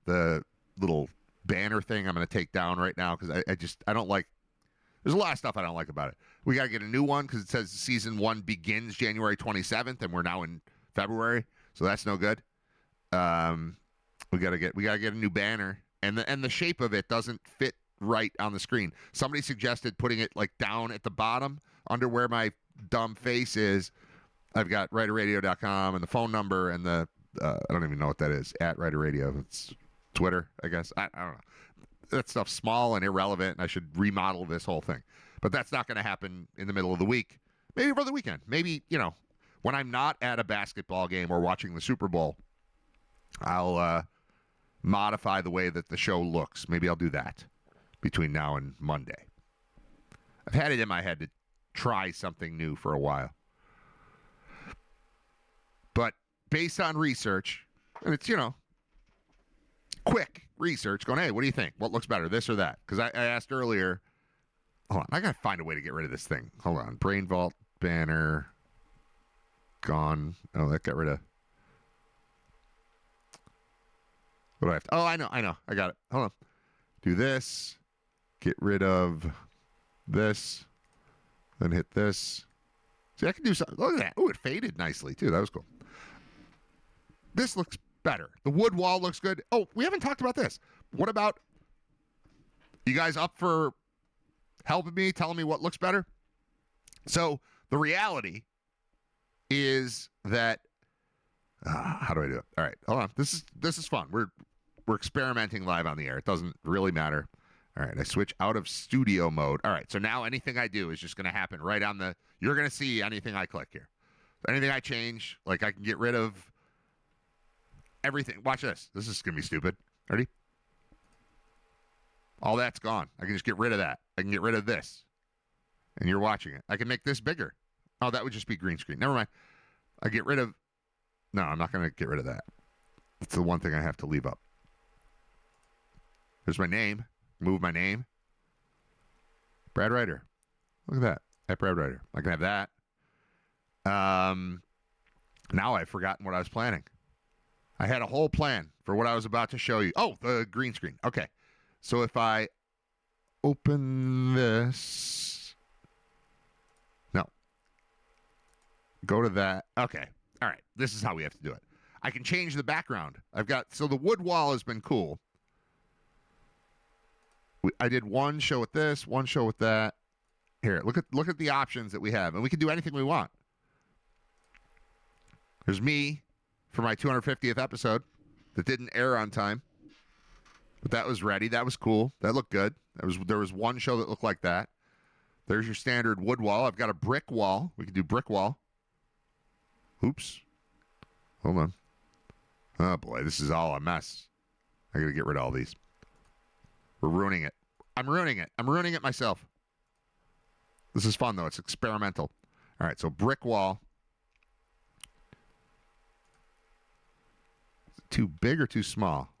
The little banner thing I'm going to take down right now because I don't like. There's a lot of stuff I don't like about it. We got to get a new one because it says season 1 begins January 27th, and we're now in February, so that's no good. We gotta get a new banner, and the shape of it doesn't fit right on the screen. Somebody suggested putting it like down at the bottom under where my dumb face is. I've got writerradio.com and the phone number and the I don't even know what that is at Riter Radio. It's Twitter, I guess. I don't know. That stuff's small and irrelevant, and I should remodel this whole thing. But that's not going to happen in the middle of the week. Maybe for the weekend. Maybe, when I'm not at a basketball game or watching the Super Bowl, I'll modify the way that the show looks. Maybe I'll do that between now and Monday. I've had it in my head to try something new for a while. But based on research, and it's, quick research, going, hey, what do you think? What looks better, this or that? Because I asked earlier, hold on, I got to find a way to get rid of this thing. Hold on. Brain Vault banner, gone. Oh, that got rid of. What do I have to? Oh, I know. I got it. Hold on. Do this. Get rid of this. Then hit this. See, I can do something. Look at that. Oh, it faded nicely, too. That was cool. This looks better. The wood wall looks good. Oh, we haven't talked about this. What about you guys up for helping me, telling me what looks better? So the reality is that how do I do it? All right, hold on. This is fun. We're experimenting live on the air. It doesn't really matter. All right, I switch out of studio mode. All right, so now anything I do is just going to happen right on the. You're going to see anything I click here. Anything I change, like I can get rid of everything. Watch this. This is going to be stupid. Ready? All that's gone. I can just get rid of that. I can get rid of this. And you're watching it. I can make this bigger. Oh, that would just be green screen. Never mind. I get rid of. No, I'm not going to get rid of that. That's the one thing I have to leave up. There's my name. Move my name. Brad Riter. Look at that. At Brad Riter. I can have that. Now I've forgotten what I was planning. I had a whole plan for what I was about to show you. Oh, the green screen. Okay. So if I open this. No. Go to that. Okay. All right. This is how we have to do it. I can change the background. So the wood wall has been cool. I did one show with this, one show with that. Here, look at the options that we have, and we can do anything we want. There's me for my 250th episode that didn't air on time, but that was ready. That was cool. That looked good. There was one show that looked like that. There's your standard wood wall. I've got a brick wall. We can do brick wall. Oops. Hold on. Oh boy, this is all a mess. I got to get rid of all these. We're ruining it. I'm ruining it. I'm ruining it myself. This is fun, though. It's experimental. All right, so brick wall. Is it too big or too small?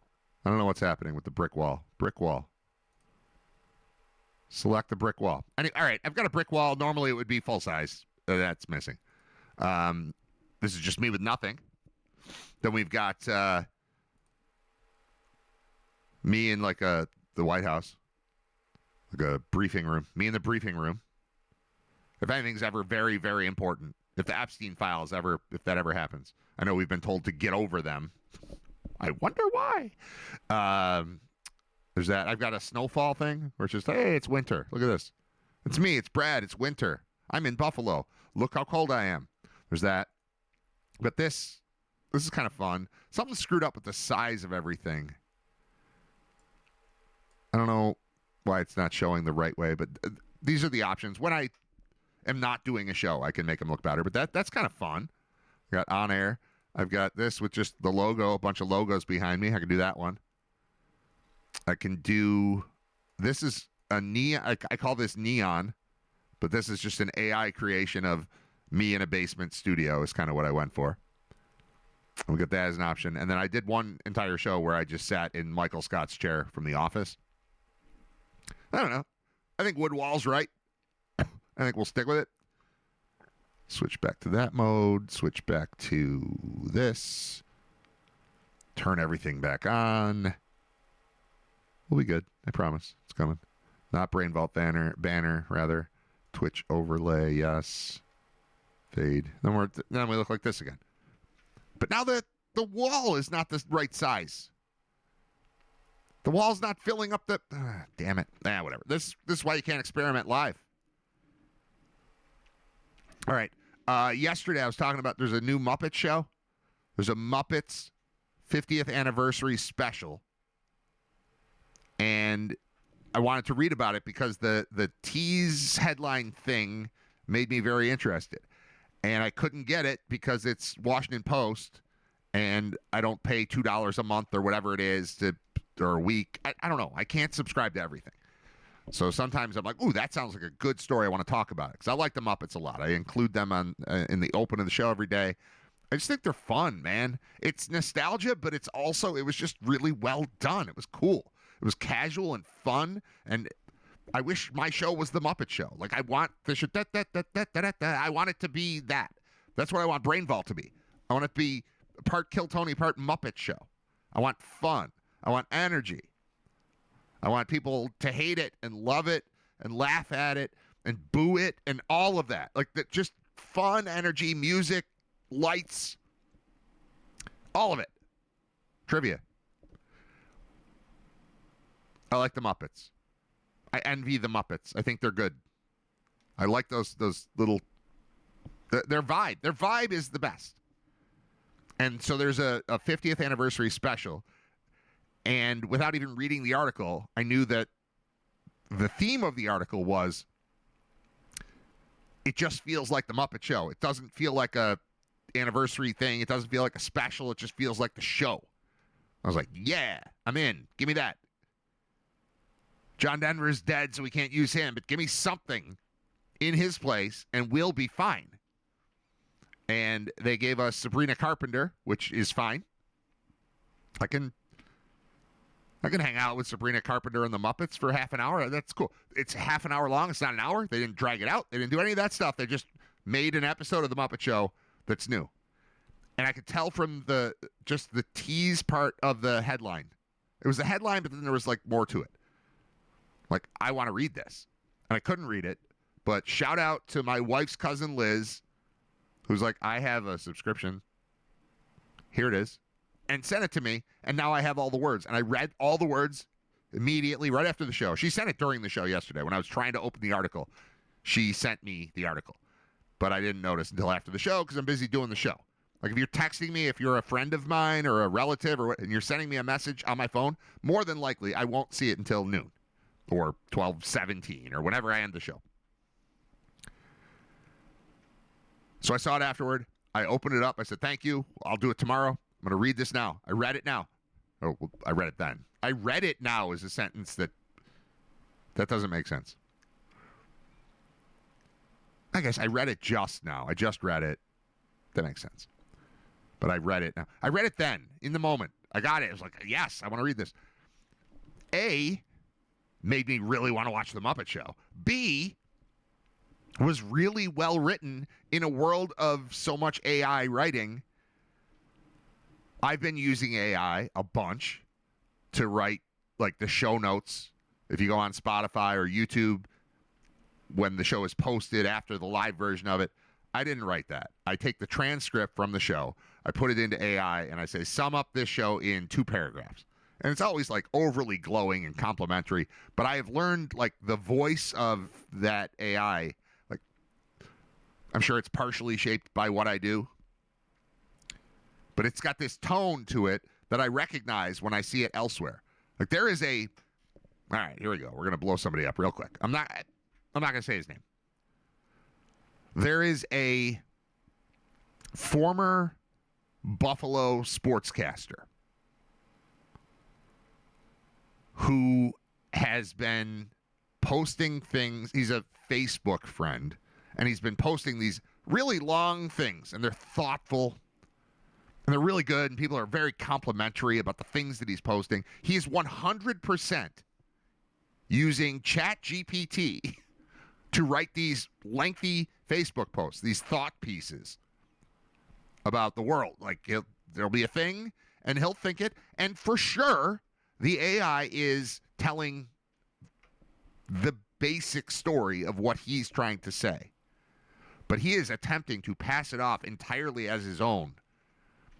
I don't know what's happening with the brick wall. Brick wall. Select the brick wall. All right, I've got a brick wall. Normally, it would be full size. That's missing. This is just me with nothing. Then we've got me in like the White House, like a briefing room. Me in the briefing room. If anything's ever very, very important, if the Epstein files if that ever happens, I know we've been told to get over them. I wonder why. There's that. I've got a snowfall thing where it's just, hey, it's winter. Look at this. It's me. It's Brad. It's winter. I'm in Buffalo. Look how cold I am. There's that. But this is kind of fun. Something screwed up with the size of everything. I don't know why it's not showing the right way, but these are the options. When I am not doing a show, I can make them look better, but that's kind of fun. I got on air. I've got this with just the logo, a bunch of logos behind me. I can do that one. I can do, this is a neon, I call this neon, but this is just an AI creation of me in a basement studio is kind of what I went for. We got that as an option. And then I did one entire show where I just sat in Michael Scott's chair from The Office. I don't know. I think wood wall's right. I think we'll stick with it. Switch back to that mode. Switch back to this. Turn everything back on. We'll be good. I promise. It's coming. Not Brain Vault banner, rather. Twitch overlay, yes. Fade. Then we look like this again. But now the wall is not the right size. The wall's not filling up the... damn it. Whatever. This is why you can't experiment live. All right. Yesterday I was talking about there's a new Muppet show. There's a Muppets 50th anniversary special. And I wanted to read about it because the tease headline thing made me very interested. And I couldn't get it because it's Washington Post, and I don't pay $2 a month or whatever it is or a week. I don't know. I can't subscribe to everything. So sometimes I'm like, ooh, that sounds like a good story. I want to talk about it because I like the Muppets a lot. I include them on in the open of the show every day. I just think they're fun, man. It's nostalgia, but it was just really well done. It was cool. It was casual and fun, and I wish my show was the Muppet Show. Like I want the show, I want it to be that. That's what I want Brain Vault to be. I want it to be part Kill Tony, part Muppet Show. I want fun. I want energy. I want people to hate it and love it and laugh at it and boo it and all of that. Like just fun, energy, music, lights, all of it. Trivia. I like the Muppets. I envy the Muppets. I think they're good. I like those little their vibe. Their vibe is the best. And so there's a 50th anniversary special. And without even reading the article, I knew that the theme of the article was it just feels like the Muppet Show. It doesn't feel like a anniversary thing. It doesn't feel like a special. It just feels like the show. I was like, yeah, I'm in. Give me that. John Denver is dead, so we can't use him, but give me something in his place, and we'll be fine. And they gave us Sabrina Carpenter, which is fine. I can hang out with Sabrina Carpenter and the Muppets for half an hour. That's cool. It's half an hour long. It's not an hour. They didn't drag it out. They didn't do any of that stuff. They just made an episode of the Muppet Show that's new. And I could tell from the tease part of the headline. It was the headline, but then there was like more to it. Like, I want to read this. And I couldn't read it. But shout out to my wife's cousin Liz, who's like, I have a subscription. Here it is. And sent it to me, and now I have all the words. And I read all the words immediately right after the show. She sent it during the show yesterday when I was trying to open the article. She sent me the article. But I didn't notice until after the show because I'm busy doing the show. Like if you're texting me, if you're a friend of mine or a relative, and you're sending me a message on my phone, more than likely I won't see it until noon or 12:17 or whenever I end the show. So I saw it afterward. I opened it up. I said, thank you. I'll do it tomorrow. I'm going to read this now. I read it now. Oh, well, I read it then. I read it now is a sentence that doesn't make sense. I guess I read it just now. I just read it. That makes sense. But I read it now. I read it then, in the moment. I got it. I was like, yes, I want to read this. A, made me really want to watch The Muppet Show. B, was really well written in a world of so much AI writing. I've been using AI a bunch to write like the show notes. If you go on Spotify or YouTube, when the show is posted after the live version of it, I didn't write that. I take the transcript from the show, I put it into AI, and I say, sum up this show in 2 paragraphs. And it's always like overly glowing and complimentary, but I have learned like the voice of that AI. Like, I'm sure it's partially shaped by what I do, but it's got this tone to it that I recognize when I see it elsewhere. Like there is a, all right, here we go. We're going to blow somebody up real quick. I'm not going to say his name. There is a former Buffalo sportscaster who has been posting things. He's a Facebook friend, and he's been posting these really long things, and they're thoughtful, and they're really good, and people are very complimentary about the things that he's posting. He is 100% using ChatGPT to write these lengthy Facebook posts, these thought pieces about the world. Like, there'll be a thing, and he'll think it, and for sure, the AI is telling the basic story of what he's trying to say. But he is attempting to pass it off entirely as his own.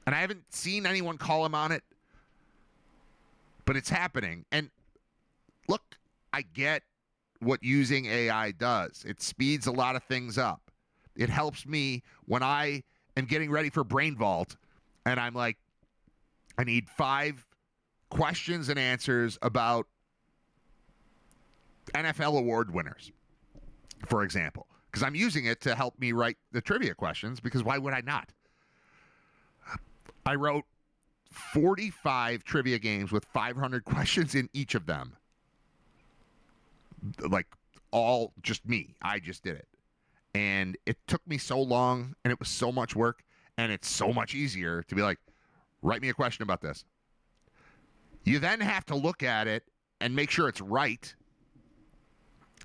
And I haven't seen anyone call him on it, but it's happening. And look, I get what using AI does. It speeds a lot of things up. It helps me when I am getting ready for Brain Vault, and I'm like, I need 5 questions and answers about NFL award winners, for example, because I'm using it to help me write the trivia questions, because why would I not? I wrote 45 trivia games with 500 questions in each of them. like all just me. I just did it. And it took me so long, and it was so much work, and it's so much easier to be like, write me a question about this. You then have to look at it and make sure it's right,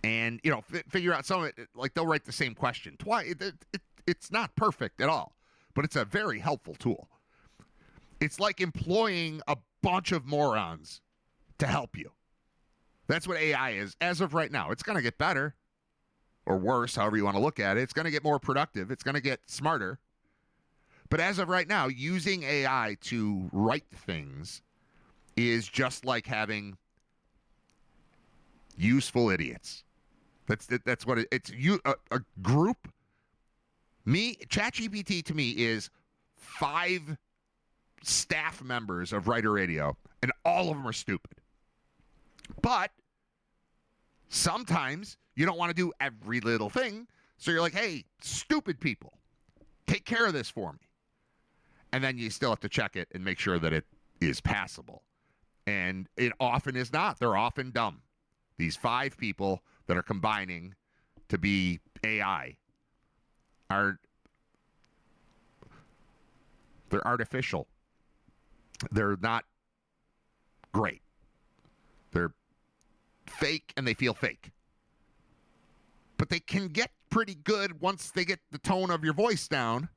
and figure out some of it. Like they'll write the same question twice. It's not perfect at all, but it's a very helpful tool. It's like employing a bunch of morons to help you. That's what AI is as of right now. It's going to get better. Or worse, however you want to look at it. It's going to get more productive. It's going to get smarter. But as of right now, using AI to write things is just like having useful idiots. That's what it's. A group. ChatGPT to me is 5 staff members of Riter Radio, and all of them are stupid. But sometimes you don't want to do every little thing, so you're like, hey, stupid people, take care of this for me. And then you still have to check it and make sure that it is passable. And it often is not. They're often dumb. These 5 people that are combining to be AI they're artificial. They're not great. They're fake, and they feel fake. But they can get pretty good once they get the tone of your voice down.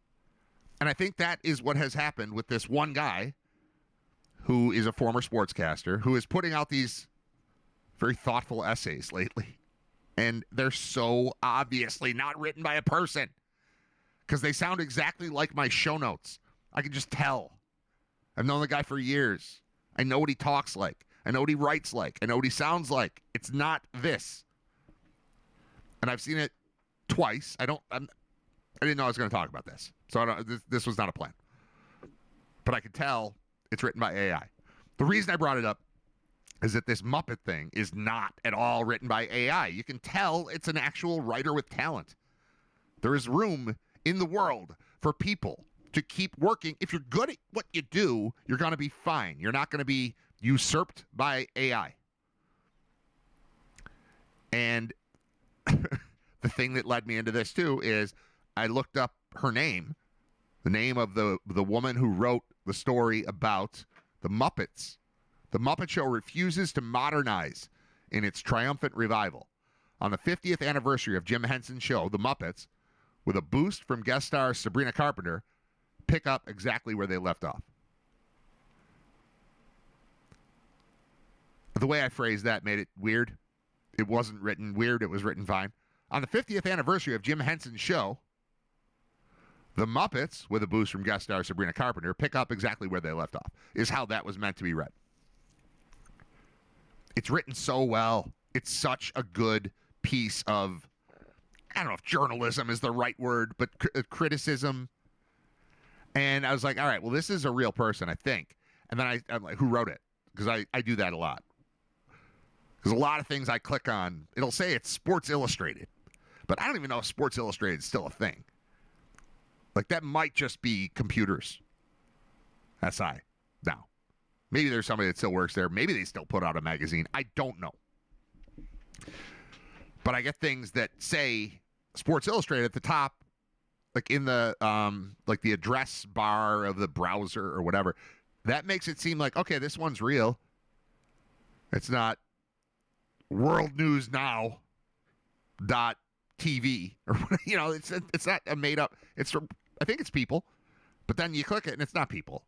And I think that is what has happened with this one guy who is a former sportscaster who is putting out these very thoughtful essays lately. And they're so obviously not written by a person because they sound exactly like my show notes. I can just tell. I've known the guy for years. I know what he talks like. I know what he writes like. I know what he sounds like. It's not this. And I've seen it twice. I didn't know I was going to talk about this. So this was not a plan. But I could tell it's written by AI. The reason I brought it up is that this Muppet thing is not at all written by AI. You can tell it's an actual writer with talent. There is room in the world for people to keep working. If you're good at what you do, you're going to be fine. You're not going to be usurped by AI. And the thing that led me into this too is I looked up her name, the name of the woman who wrote the story about the Muppets. The Muppet Show refuses to modernize in its triumphant revival. On the 50th anniversary of Jim Henson's show, The Muppets, with a boost from guest star Sabrina Carpenter, pick up exactly where they left off. The way I phrased that made it weird. It wasn't written weird. It was written fine. On the 50th anniversary of Jim Henson's show, The Muppets, with a boost from guest star Sabrina Carpenter, pick up exactly where they left off, is how that was meant to be read. It's written so well. It's such a good piece of, I don't know if journalism is the right word, but criticism. And I was like, all right, well, this is a real person, I think. And then I'm like, who wrote it? Because I do that a lot. Because a lot of things I click on, it'll say it's Sports Illustrated. But I don't even know if Sports Illustrated is still a thing. Like, that might just be computers. SI. Now, maybe there's somebody that still works there. Maybe they still put out a magazine. I don't know. But I get things that say Sports Illustrated at the top, like in the like the address bar of the browser or whatever. That makes it seem like, okay, this one's real. It's not World News Now .tv or it's not a made up. I think it's people, but then you click it and it's not people.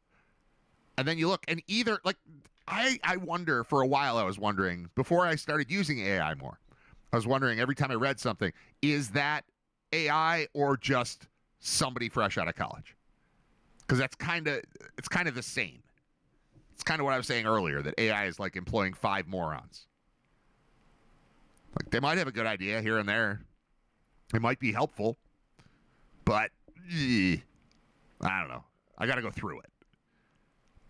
And then you look and either like I wonder for a while. I was wondering before I started using AI more. I was wondering every time I read something, is that AI or just somebody fresh out of college? Because it's kind of the same. It's kind of what I was saying earlier, that AI is like employing 5 morons. Like, they might have a good idea here and there. It might be helpful, but I don't know. I got to go through it.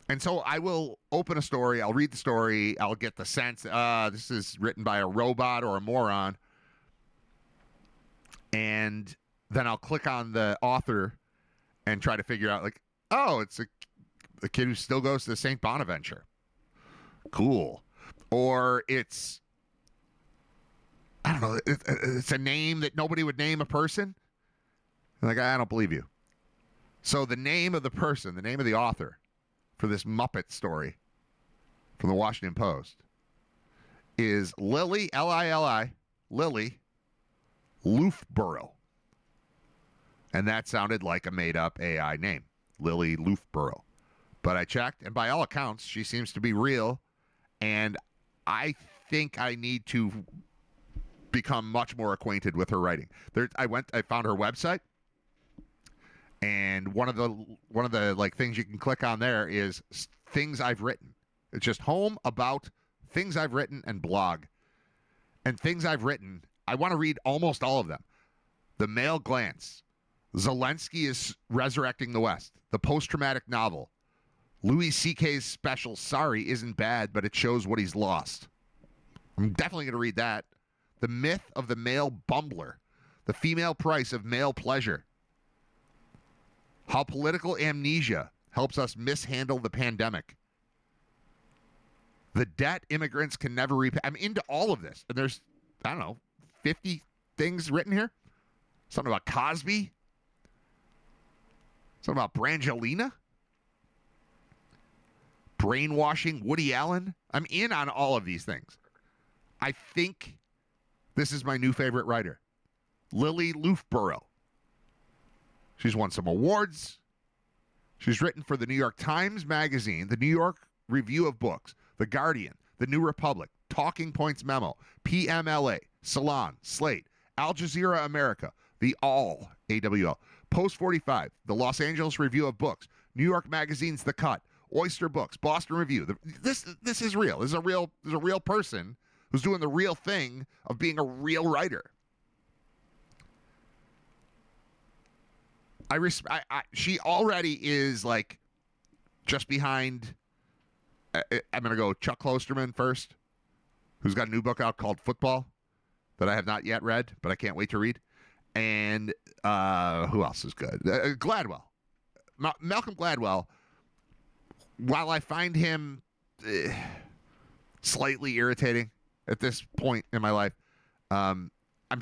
And so I will open a story. I'll read the story. I'll get the sense, this is written by a robot or a moron. And then I'll click on the author and try to figure out, like, oh, it's a kid who still goes to the St. Bonaventure. Cool. Or it's I don't know. It's a name that nobody would name a person. Like, I don't believe you. So the name of the person, the name of the author for this Muppet story from the Washington Post is Lily, Lili, Lily Loofborough. And that sounded like a made-up AI name, Lily Loofborough. But I checked, and by all accounts, she seems to be real. And I think I need to become much more acquainted with her writing. I found her website, and one of the like things you can click on there is things I've written. It's just home, about, things I've written, and blog. And things I've written, I want to read almost all of them. The Male Glance, Zelensky is Resurrecting the West, the post-traumatic novel, Louis C.K.'s special, Sorry Isn't Bad, but it shows what he's lost. I'm definitely going to read that. The Myth of the Male Bumbler, the female price of male pleasure, how political amnesia helps us mishandle the pandemic, the debt immigrants can never repay. I'm into all of this. And there's, I don't know, 50 things written here. Something about Cosby. Something about Brangelina. Brainwashing Woody Allen. I'm in on all of these things. I think this is my new favorite writer, Lily Loofborough. She's won some awards. She's written for the New York Times Magazine, the New York Review of Books, The Guardian, The New Republic, Talking Points Memo, PMLA, Salon, Slate, Al Jazeera America, The All, AWL, Post 45, The Los Angeles Review of Books, New York Magazine's The Cut, Oyster Books, Boston Review. This is real. This is a real person who's doing the real thing of being a real writer. She already is like just behind. I'm going to go Chuck Klosterman first, who's got a new book out called Football that I have not yet read, but I can't wait to read. And who else is good? Gladwell. Malcolm Gladwell, while I find him slightly irritating at this point in my life, I'm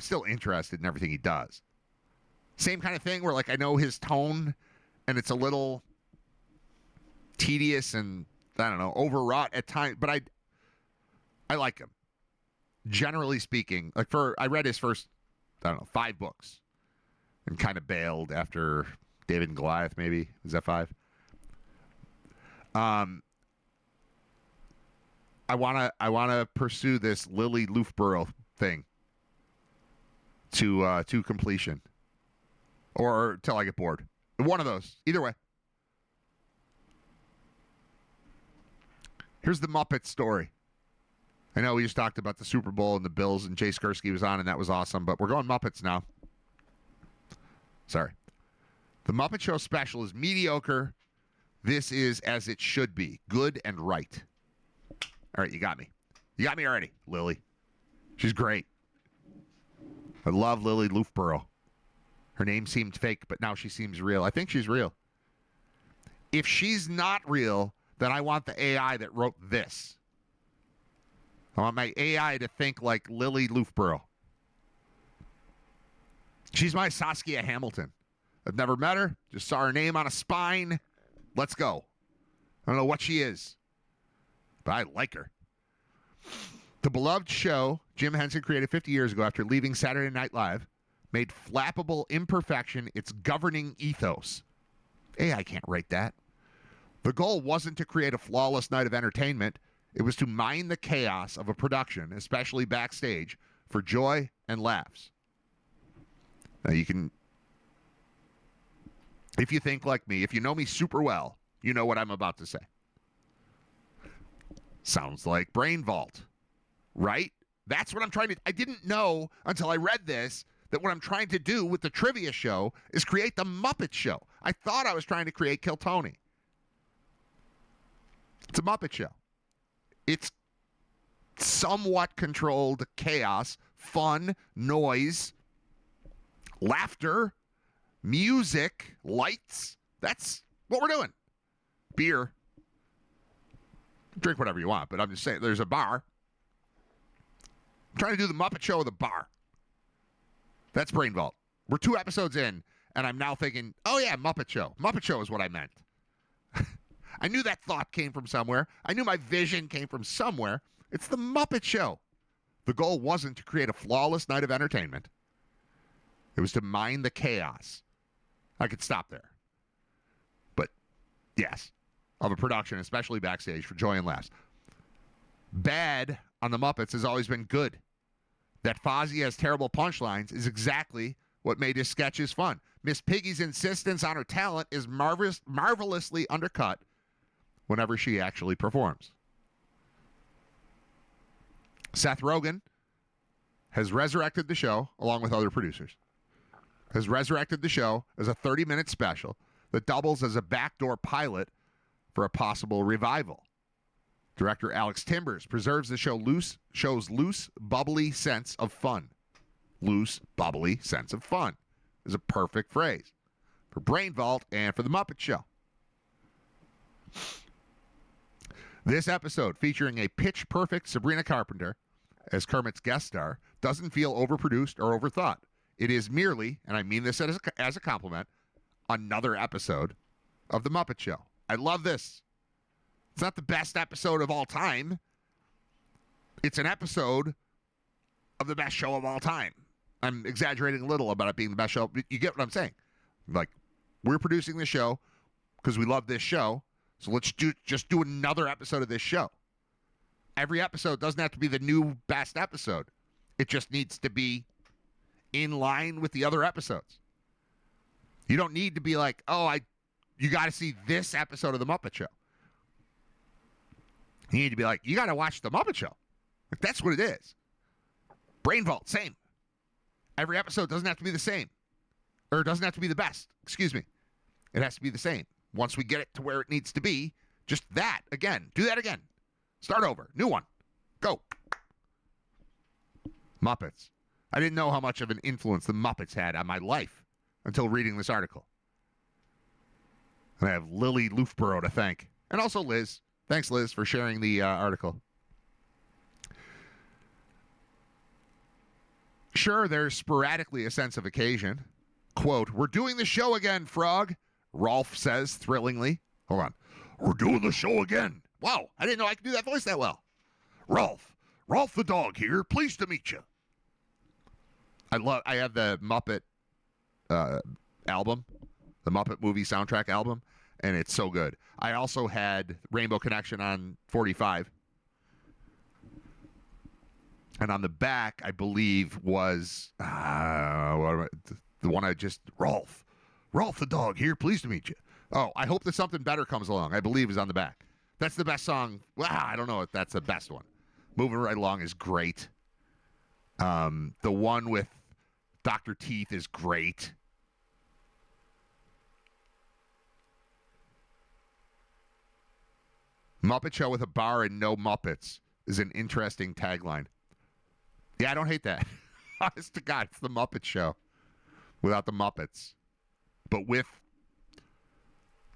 still interested in everything he does. Same kind of thing where, like, I know his tone, and it's a little tedious and, I don't know, overwrought at times, but I like him. Generally speaking, like I read his first, 5 books and kind of bailed after David and Goliath, maybe. Is that 5? I wanna pursue this Lily Loofborough thing to completion. Or till I get bored. One of those. Either way. Here's the Muppet story. I know we just talked about the Super Bowl and the Bills, and Jay Skursky was on, and that was awesome, but we're going Muppets now. Sorry. The Muppet Show special is mediocre. This is as it should be. Good and right. All right, you got me. You got me already, Lily. She's great. I love Lily Loofborough. Her name seemed fake, but now she seems real. I think she's real. If she's not real, then I want the AI that wrote this. I want my AI to think like Lily Loofborough. She's my Saskia Hamilton. I've never met her. Just saw her name on a spine. Let's go. I don't know what she is, but I like her. The beloved show Jim Henson created 50 years ago after leaving Saturday Night Live made flappable imperfection its governing ethos. AI can't write that. The goal wasn't to create a flawless night of entertainment. It was to mine the chaos of a production, especially backstage, for joy and laughs. Now you can, if you think like me, if you know me super well, you know what I'm about to say. Sounds like Brain Vault, right? That's what I'm trying to, I didn't know until I read this that what I'm trying to do with the trivia show is create the Muppet Show. I thought I was trying to create Kill Tony. It's a Muppet Show. It's somewhat controlled chaos, fun, noise, laughter, music, lights. That's what we're doing. Beer. Drink whatever you want, but I'm just saying there's a bar. I'm trying to do the Muppet Show with a bar. That's Brain Vault. We're 2 episodes in, and I'm now thinking, oh yeah, Muppet Show. Muppet Show is what I meant. I knew that thought came from somewhere. I knew my vision came from somewhere. It's the Muppet Show. The goal wasn't to create a flawless night of entertainment. It was to mine the chaos. I could stop there. But, yes, of a production, especially backstage, for joy and laughs. Bad on the Muppets has always been good. That Fozzie has terrible punchlines is exactly what made his sketches fun. Miss Piggy's insistence on her talent is marvelously undercut whenever she actually performs. Seth Rogen has resurrected the show, along with other producers, has resurrected the show as a 30-minute special that doubles as a backdoor pilot for a possible revival. Director Alex Timbers preserves the show's loose, bubbly sense of fun. Loose, bubbly sense of fun is a perfect phrase for Brain Vault and for the Muppet Show. This episode, featuring a pitch-perfect Sabrina Carpenter as Kermit's guest star, doesn't feel overproduced or overthought. It is merely, and I mean this as a compliment, another episode of the Muppet Show. I love this. It's not the best episode of all time. It's an episode of the best show of all time. I'm exaggerating a little about it being the best show. You get what I'm saying? Like, we're producing the show because we love this show, so let's just do another episode of this show. Every episode doesn't have to be the new best episode. It just needs to be in line with the other episodes. You don't need to be like, you got to see this episode of The Muppet Show. You need to be like, you got to watch The Muppet Show. Like, that's what it is. Brain Vault, same. Every episode doesn't have to be the same. Or it doesn't have to be the best. Excuse me. It has to be the same. Once we get it to where it needs to be, just that again. Do that again. Start over. New one. Go. Muppets. I didn't know how much of an influence the Muppets had on my life until reading this article. And I have Lily Loofborough to thank. And also Liz. Thanks, Liz, for sharing the article. Sure, there's sporadically a sense of occasion. Quote, "We're doing the show again, Frog," Rolf says thrillingly. Hold on. "We're doing the show again." Wow, I didn't know I could do that voice that well. Rolf the dog here. Pleased to meet you. I have the Muppet album, the Muppet movie soundtrack album, and it's so good. I also had Rainbow Connection on 45. And on the back, I believe, was the one I just, Rolf the dog here. Pleased to meet you. Oh, I hope that something better comes along, I believe, is on the back. That's the best song. Wow, I don't know if that's the best one. Moving Right Along is great. The one with Dr. Teeth is great. Muppet Show with a bar and no Muppets is an interesting tagline. Yeah, I don't hate that. Honest to God, it's the Muppet Show without the Muppets. But with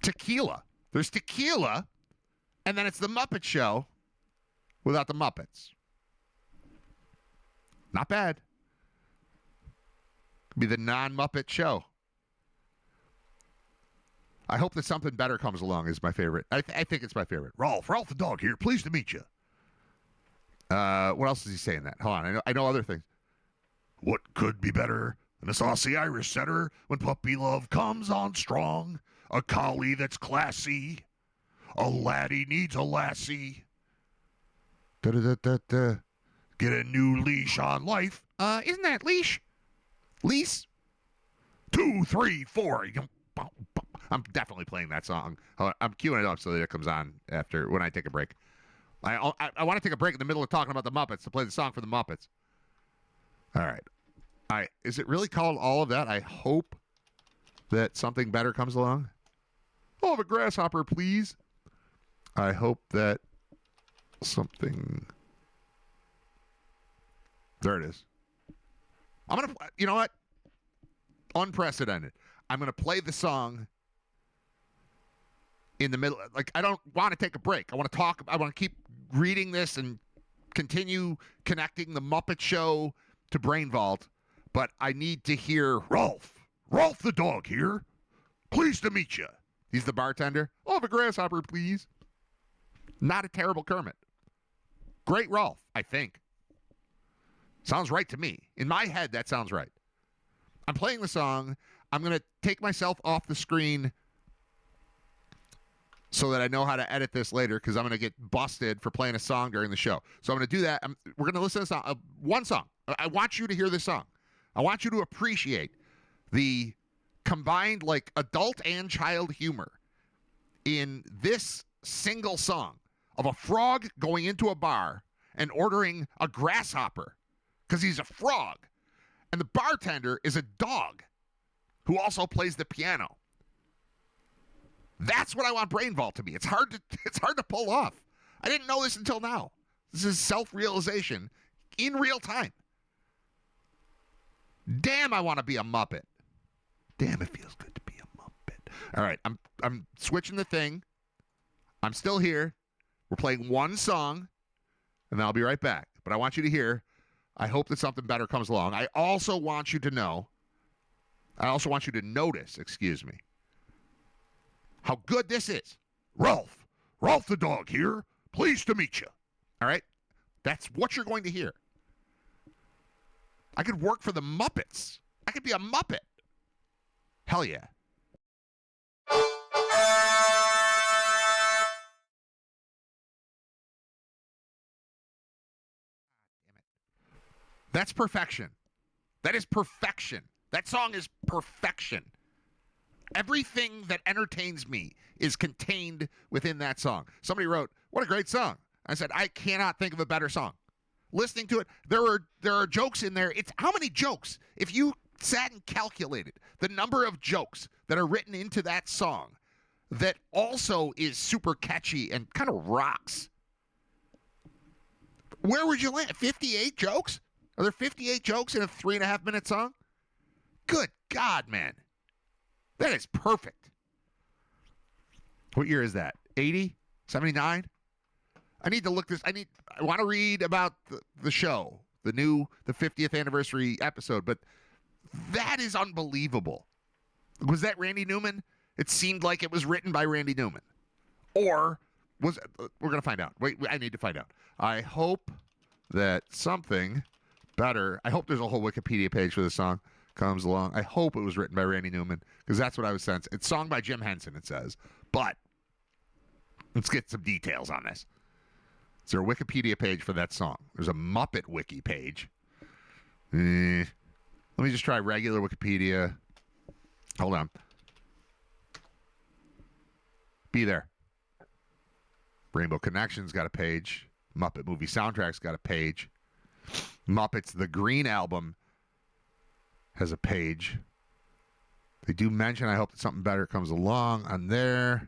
tequila. There's tequila, and then it's the Muppet Show without the Muppets. Not bad. Could be the non-Muppet Show. I hope that something better comes along is my favorite. I think it's my favorite. Rolf the dog here. Pleased to meet you. What else is he saying that? Hold on. I know other things. What could be better than a saucy Irish setter when puppy love comes on strong? A collie that's classy. A laddie needs a lassie. Da-da-da-da-da. Get a new leash on life. Isn't that leash? Lease? 2, 3, 4. I'm definitely playing that song. I'm queuing it up so that it comes on after when I take a break. I want to take a break in the middle of talking about the Muppets to play the song for the Muppets. All right. Is it really called All of That? I hope that something better comes along. Oh, the grasshopper, please. I hope that something... There it is. I'm going to... You know what? Unprecedented. I'm going to play the song in the middle. Like, I don't want to take a break. I want to talk. I want to keep reading this and continue connecting the Muppet Show to Brain Vault, but I need to hear Rolf the dog here. Pleased to meet you. He's the bartender. I'll have a grasshopper, please. Not a terrible Kermit. Great Rolf, I think. Sounds right to me. In my head, that sounds right. I'm playing the song. I'm going to take myself off the screen so that I know how to edit this later, because I'm going to get busted for playing a song during the show. So I'm going to do that. We're going to listen to one song. I want you to hear this song. I want you to appreciate the combined, like, adult and child humor in this single song of a frog going into a bar and ordering a grasshopper because he's a frog. And the bartender is a dog who also plays the piano. That's what I want Brain Vault to be. It's hard to pull off. I didn't know this until now. This is self-realization in real time. Damn, I want to be a Muppet. Damn, it feels good to be a Muppet. All right, I'm switching the thing. I'm still here. We're playing one song, and then I'll be right back. But I want you to hear, I hope that something better comes along. I also want you to notice, how good this is. Rolf the dog here. Pleased to meet you. All right? That's what you're going to hear. I could work for the Muppets. I could be a Muppet. Hell yeah. That's perfection. That is perfection. That song is perfection. Everything that entertains me is contained within that song. Somebody wrote, "What a great song." I said, I cannot think of a better song. Listening to it, there are jokes in there. It's how many jokes? If you sat and calculated the number of jokes that are written into that song that also is super catchy and kind of rocks, where would you land? 58 jokes? Are there 58 jokes in a 3.5-minute song? Good God, man. That is perfect. What year is that? 80? 79? I need to look this. I want to read about the show, the 50th anniversary episode, but that is unbelievable. Was that Randy Newman? It seemed like it was written by Randy Newman. Or was it? We're going to find out. Wait, I need to find out. I hope that something better. I hope there's a whole Wikipedia page for the song comes along. I hope it was written by Randy Newman, because that's what I was sensing. It's sung by Jim Henson, it says. But let's get some details on this. Is there a Wikipedia page for that song? There's a Muppet Wiki page. Let me just try regular Wikipedia. Hold on. Be there. Rainbow Connections got a page. Muppet Movie Soundtracks got a page. Muppets The Green Album has a page. They do mention, I hope that something better comes along on there.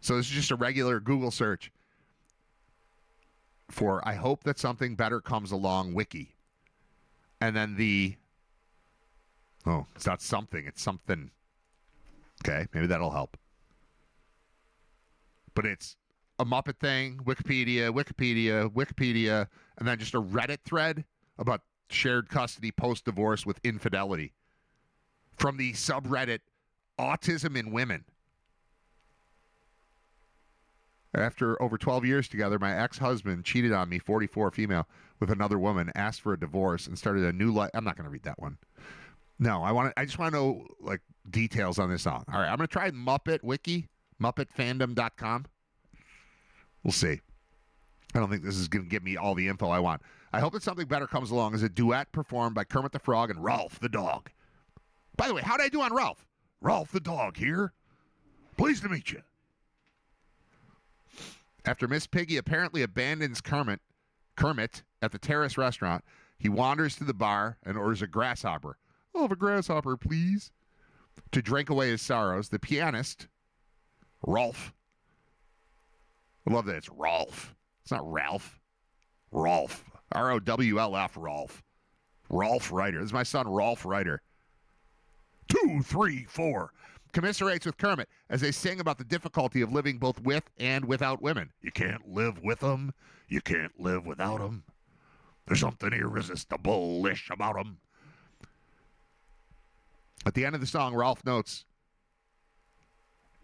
So this is just a regular Google search for I hope that something better comes along wiki. And then it's not something, it's something. Okay, maybe that'll help. But it's a Muppet thing, Wikipedia, and then just a Reddit thread about shared custody post-divorce with infidelity from the subreddit Autism in Women. After over 12 years together, my ex-husband cheated on me, 44, female, with another woman, asked for a divorce, and started a new life. I'm not going to read that one. No, I just want to know, like, details on this song. All right, I'm going to try Muppet Wiki, MuppetFandom.com. We'll see. I don't think this is going to give me all the info I want. I hope that something better comes along as a duet performed by Kermit the Frog and Rolf the dog. By the way, how'd I do on Rolf? Rolf the dog here. Pleased to meet you. After Miss Piggy apparently abandons Kermit at the Terrace restaurant, he wanders to the bar and orders a grasshopper. I'll have a grasshopper, please. To drink away his sorrows, the pianist, Rolf. I love that it's Rolf. It's not Ralph. Rolf. R-O-W-L-F, Rolf. Rolf Riter. This is my son, Rolf Riter. 2, 3, 4. commiserates with Kermit as they sing about the difficulty of living both with and without women. You can't live with them. You can't live without them. There's something irresistible-ish about them. At the end of the song, Ralph notes,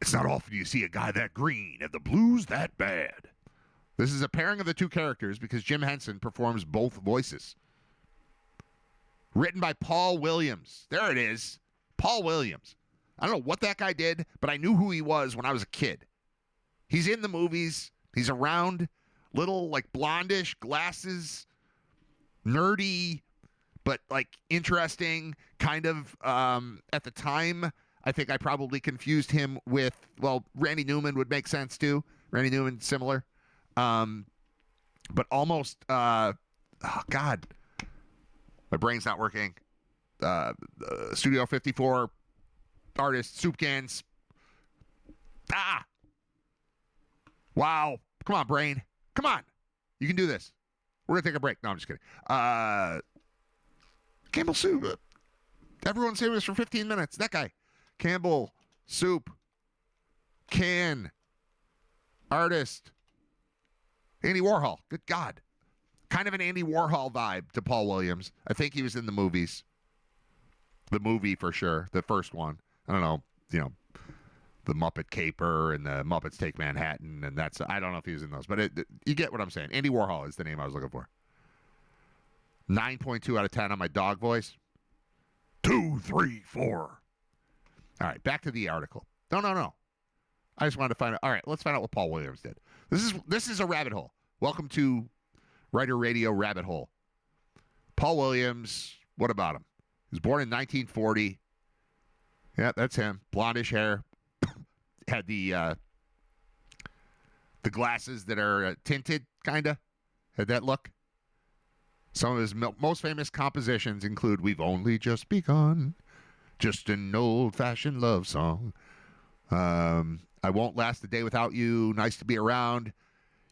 it's not often you see a guy that green and the blues that bad. This is a pairing of the two characters because Jim Henson performs both voices. Written by Paul Williams. There it is. Paul Williams. I don't know what that guy did, but I knew who he was when I was a kid. He's in the movies. He's around. Little, like, blondish, glasses, nerdy, but, like, interesting. Kind of, at the time, I think I probably confused him with, well, Randy Newman would make sense, too. Randy Newman, similar. But almost, oh, God. My brain's not working. Studio 54 artist, soup cans. Wow. Come on, brain. Come on. You can do this. We're going to take a break. No, I'm just kidding. Campbell Soup. Everyone's saying this for 15 minutes. That guy. Campbell Soup. Can. Artist. Andy Warhol. Good God. Kind of an Andy Warhol vibe to Paul Williams. I think he was in the movies. The movie for sure. The first one. I don't know. The Muppet Caper and the Muppets Take Manhattan. And that's, I don't know if he was in those. But you get what I'm saying. Andy Warhol is the name I was looking for. 9.2 out of 10 on my dog voice. 2, 3, 4. All right. Back to the article. No. I just wanted to find out. All right. Let's find out what Paul Williams did. This is a rabbit hole. Welcome to Riter Radio Rabbit Hole. Paul Williams, what about him? He was born in 1940. Yeah, that's him. Blondish hair. Had the glasses that are tinted, kind of. Had that look. Some of his most famous compositions include We've Only Just Begun, just an old-fashioned love song. I Won't Last a Day Without You, Nice to Be Around,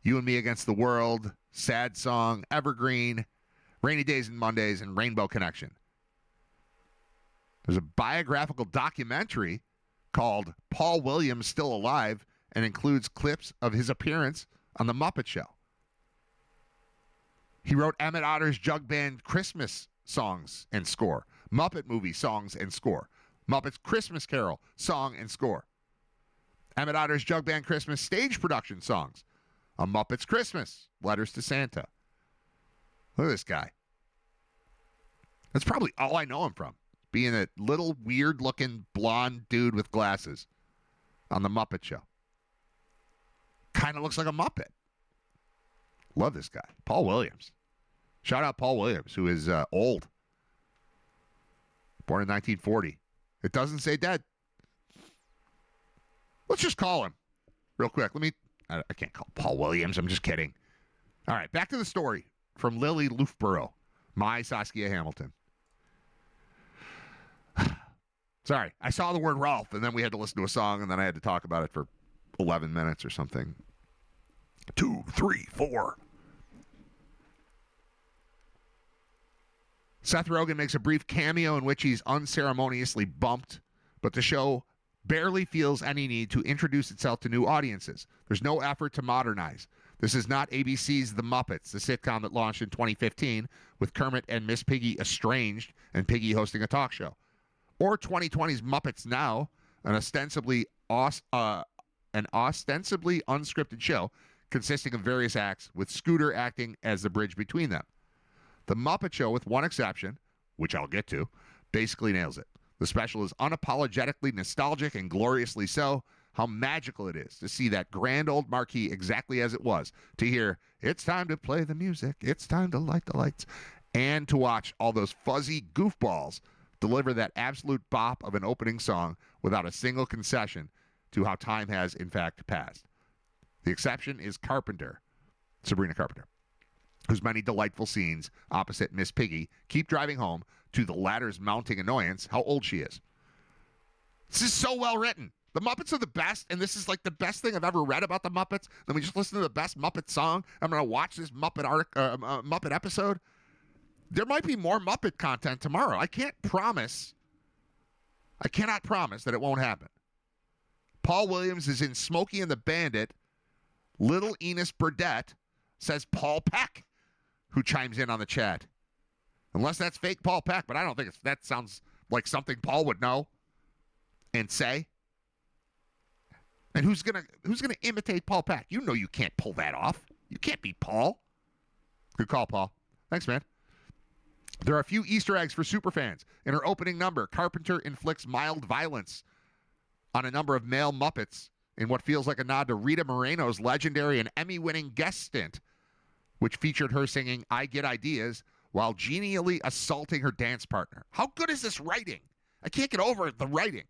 You and Me Against the World, Sad Song, Evergreen, Rainy Days and Mondays, and Rainbow Connection. There's a biographical documentary called Paul Williams Still Alive and includes clips of his appearance on The Muppet Show. He wrote Emmett Otter's Jug Band Christmas songs and score, Muppet movie songs and score, Muppets Christmas Carol song and score, Emmett Otter's Jug Band Christmas stage production songs, A Muppet's Christmas, Letters to Santa. Look at this guy. That's probably all I know him from, being a little weird-looking blonde dude with glasses on The Muppet Show. Kind of looks like a Muppet. Love this guy. Paul Williams. Shout out Paul Williams, who is old. Born in 1940. It doesn't say dead. Let's just call him real quick. I can't call Paul Williams. I'm just kidding. All right, back to the story from Lily Loughborough, my Saskia Hamilton. Sorry, I saw the word Ralph, and then we had to listen to a song, and then I had to talk about it for 11 minutes or something. 2, 3, 4. Seth Rogen makes a brief cameo in which he's unceremoniously bumped, but the show barely feels any need to introduce itself to new audiences. There's no effort to modernize. This is not ABC's The Muppets, the sitcom that launched in 2015 with Kermit and Miss Piggy estranged and Piggy hosting a talk show. Or 2020's Muppets Now, an ostensibly unscripted show consisting of various acts with Scooter acting as the bridge between them. The Muppet Show, with one exception, which I'll get to, basically nails it. The special is unapologetically nostalgic and gloriously so. How magical it is to see that grand old marquee exactly as it was, to hear, it's time to play the music, it's time to light the lights, and to watch all those fuzzy goofballs deliver that absolute bop of an opening song without a single concession to how time has, in fact, passed. The exception is Sabrina Carpenter, whose many delightful scenes opposite Miss Piggy keep driving home to the latter's mounting annoyance how old she is. This is so well written. The Muppets are the best, and this is like the best thing I've ever read about the Muppets. Then we just listen to the best Muppet song. I'm going to watch this Muppet episode. There might be more Muppet content tomorrow. I cannot promise that it won't happen. Paul Williams is in Smokey and the Bandit. Little Enos Burdett says Paul Peck, who chimes in on the chat. Unless that's fake Paul Peck, but I don't think that sounds like something Paul would know and say. And who's gonna imitate Paul Peck? You know you can't pull that off. You can't be Paul. Good call, Paul. Thanks, man. There are a few Easter eggs for superfans. In her opening number, Carpenter inflicts mild violence on a number of male Muppets in what feels like a nod to Rita Moreno's legendary and Emmy-winning guest stint, which featured her singing I Get Ideas while genially assaulting her dance partner. How good is this writing? I can't get over the writing.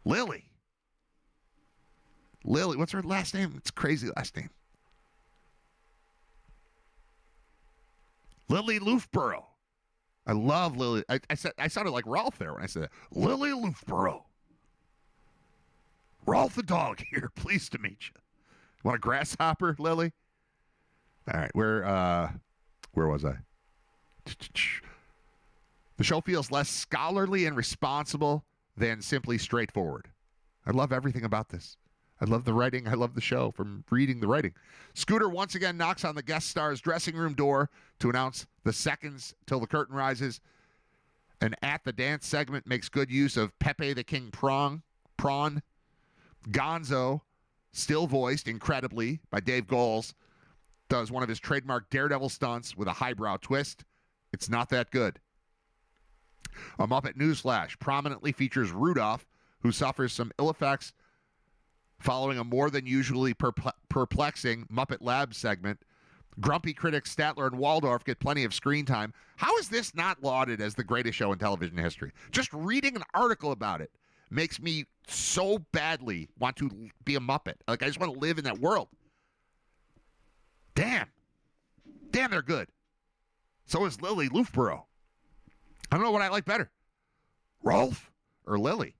Lily, what's her last name? It's a crazy last name. Lily Loofborough. I love Lily. I sounded like Ralph there when I said that. Lily Loofborough. Ralph the dog here. Pleased to meet you. Want a grasshopper, Lily? All right, where was I? The show feels less scholarly and responsible than simply straightforward. I love everything about this. I love the writing. I love the show from reading the writing. Scooter once again knocks on the guest star's dressing room door to announce the seconds till the curtain rises. An At the Dance segment makes good use of Pepe the King Prawn. Gonzo, still voiced incredibly by Dave Goelz, does one of his trademark daredevil stunts with a highbrow twist. It's not that good. A Muppet Newsflash prominently features Rudolph, who suffers some ill effects following a more than usually perplexing Muppet Lab segment. Grumpy critics Statler and Waldorf get plenty of screen time. How is this not lauded as the greatest show in television history? Just reading an article about it makes me so badly want to be a Muppet. Like, I just want to live in that world. Damn, they're good. So is Lily Loofborough. I don't know what I like better, Rolf or Lily.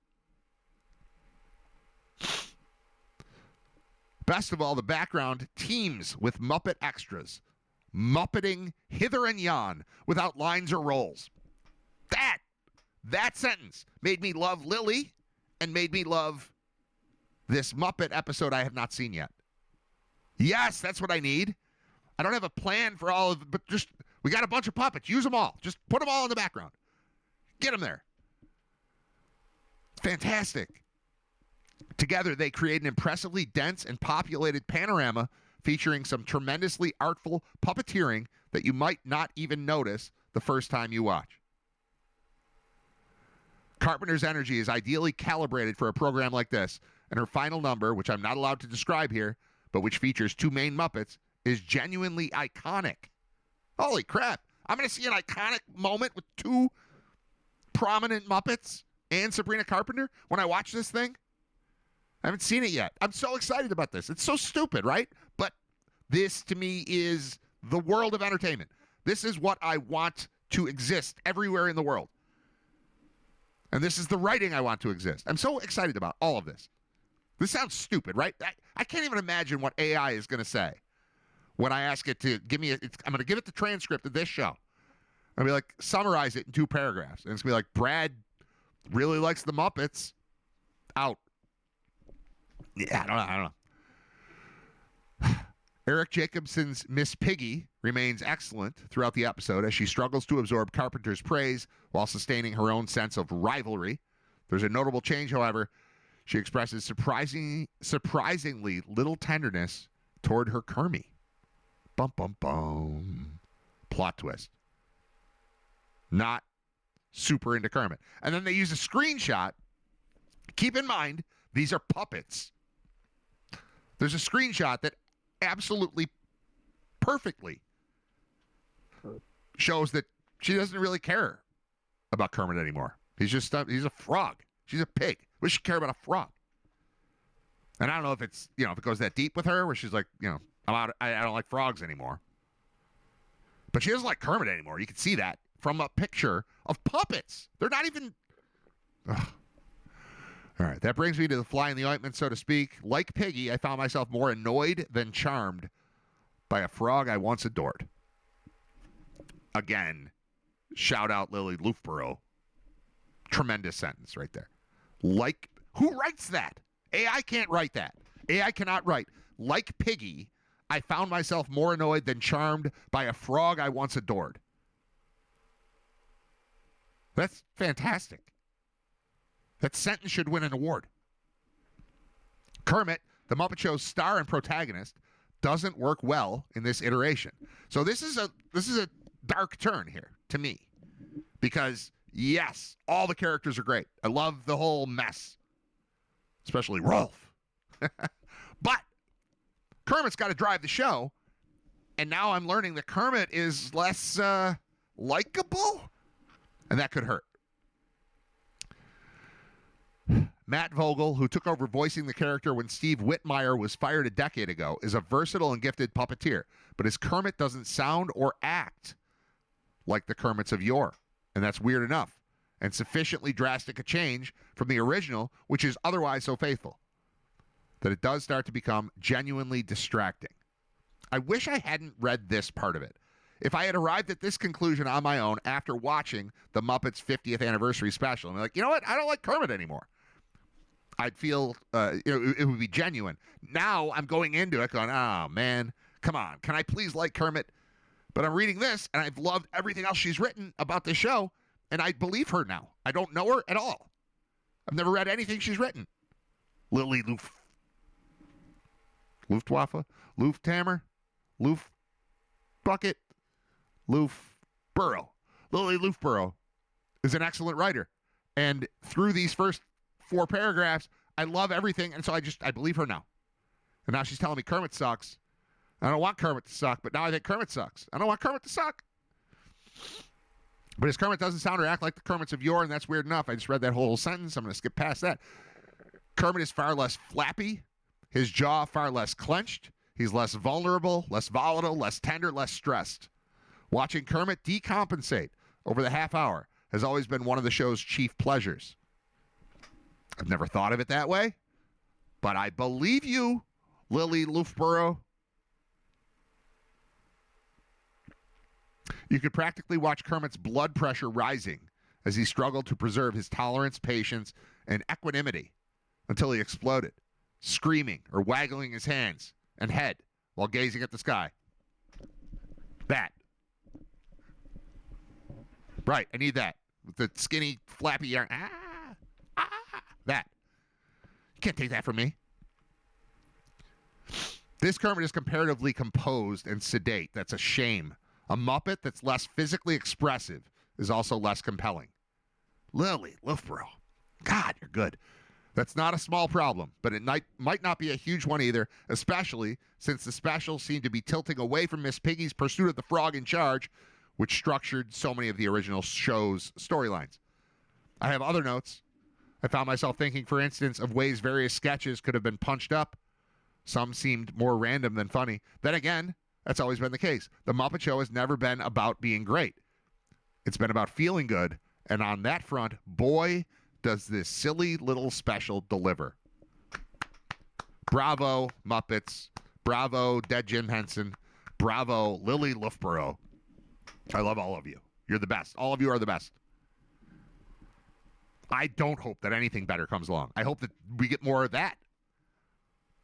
Best of all, the background teams with Muppet extras, Muppeting hither and yon without lines or rolls. That sentence made me love Lily and made me love this Muppet episode I have not seen yet. Yes, that's what I need. I don't have a plan for all of it, but just, we got a bunch of puppets. Use them all. Just put them all in the background. Get them there. Fantastic. Together, they create an impressively dense and populated panorama featuring some tremendously artful puppeteering that you might not even notice the first time you watch. Carpenter's energy is ideally calibrated for a program like this, and her final number, which I'm not allowed to describe here, but which features two main Muppets, is genuinely iconic. Holy crap. I'm going to see an iconic moment with two prominent Muppets and Sabrina Carpenter when I watch this thing. I haven't seen it yet. I'm so excited about this. It's so stupid, right? But this, to me, is the world of entertainment. This is what I want to exist everywhere in the world. And this is the writing I want to exist. I'm so excited about all of this. This sounds stupid, right? I can't even imagine what AI is going to say when I ask it to give me I'm going to give it the transcript of this show. I'll be like, summarize it in 2 paragraphs. And it's going to be like, Brad really likes the Muppets. Out. Yeah, I don't know. Eric Jacobson's Miss Piggy remains excellent throughout the episode as she struggles to absorb Carpenter's praise while sustaining her own sense of rivalry. There's a notable change, however. She expresses surprisingly little tenderness toward her Kermie. Bum, bum, bum. Plot twist. Not super into Kermit. And then they use a screenshot. Keep in mind, these are puppets. There's a screenshot that absolutely perfectly shows that she doesn't really care about Kermit anymore. He's a frog. She's a pig. We should care about a frog. And I don't know if it's, if it goes that deep with her where she's like, I'm out. I don't like frogs anymore. But she doesn't like Kermit anymore. You can see that from a picture of puppets. They're not even. Ugh. All right, that brings me to the fly in the ointment, so to speak. Like Piggy, I found myself more annoyed than charmed by a frog I once adored. Again, shout out Lily Loofborough. Tremendous sentence right there. Who writes that? AI can't write that. AI cannot write. Like Piggy, I found myself more annoyed than charmed by a frog I once adored. That's fantastic. That sentence should win an award. Kermit, the Muppet Show's star and protagonist, doesn't work well in this iteration. So this is a dark turn here to me. Because, yes, all the characters are great. I love the whole mess. Especially Rolf. But Kermit's got to drive the show. And now I'm learning that Kermit is less likable. And that could hurt. Matt Vogel, who took over voicing the character when Steve Whitmire was fired a decade ago, is a versatile and gifted puppeteer. But his Kermit doesn't sound or act like the Kermits of yore. And that's weird enough. And sufficiently drastic a change from the original, which is otherwise so faithful, that it does start to become genuinely distracting. I wish I hadn't read this part of it. If I had arrived at this conclusion on my own after watching the Muppets 50th anniversary special, I'm like, you know what? I don't like Kermit anymore. I'd feel, it would be genuine. Now I'm going into it going, oh, man, come on. Can I please like Kermit? But I'm reading this, and I've loved everything else she's written about this show, and I believe her now. I don't know her at all. I've never read anything she's written. Lily Luftwaffe? Lufthammer? Luftbucket? Luftborough. Lily Luftborough is an excellent writer. And through these first 4 paragraphs, I love everything, and so I believe her now. And now she's telling me Kermit sucks. I don't want Kermit to suck, but now I think Kermit sucks. I don't want Kermit to suck. But his Kermit doesn't sound or act like the Kermits of yore, and that's weird enough. I just read that whole sentence. I'm going to skip past that. Kermit is far less flappy. His jaw far less clenched. He's less vulnerable, less volatile, less tender, less stressed. Watching Kermit decompensate over the half hour has always been one of the show's chief pleasures. I've never thought of it that way, but I believe you, Lily Luftborough. You could practically watch Kermit's blood pressure rising as he struggled to preserve his tolerance, patience, and equanimity until he exploded, screaming or waggling his hands and head while gazing at the sky. That. Right, I need that. With the skinny, flappy yarn. That. You can't take that from me. This Kermit is comparatively composed and sedate. That's a shame. A Muppet that's less physically expressive is also less compelling. Lily Luftborough. God, you're good. That's not a small problem, but it might not be a huge one either, especially since the special seemed to be tilting away from Miss Piggy's pursuit of the frog in charge, which structured so many of the original show's storylines. I have other notes. I found myself thinking, for instance, of ways various sketches could have been punched up. Some seemed more random than funny. Then again, that's always been the case. The Muppet Show has never been about being great. It's been about feeling good, and on that front, boy, does this silly little special deliver. Bravo, Muppets. Bravo, Dead Jim Henson. Bravo, Lily Luftborough. I love all of you. You're the best. All of you are the best. I don't hope that anything better comes along. I hope that we get more of that.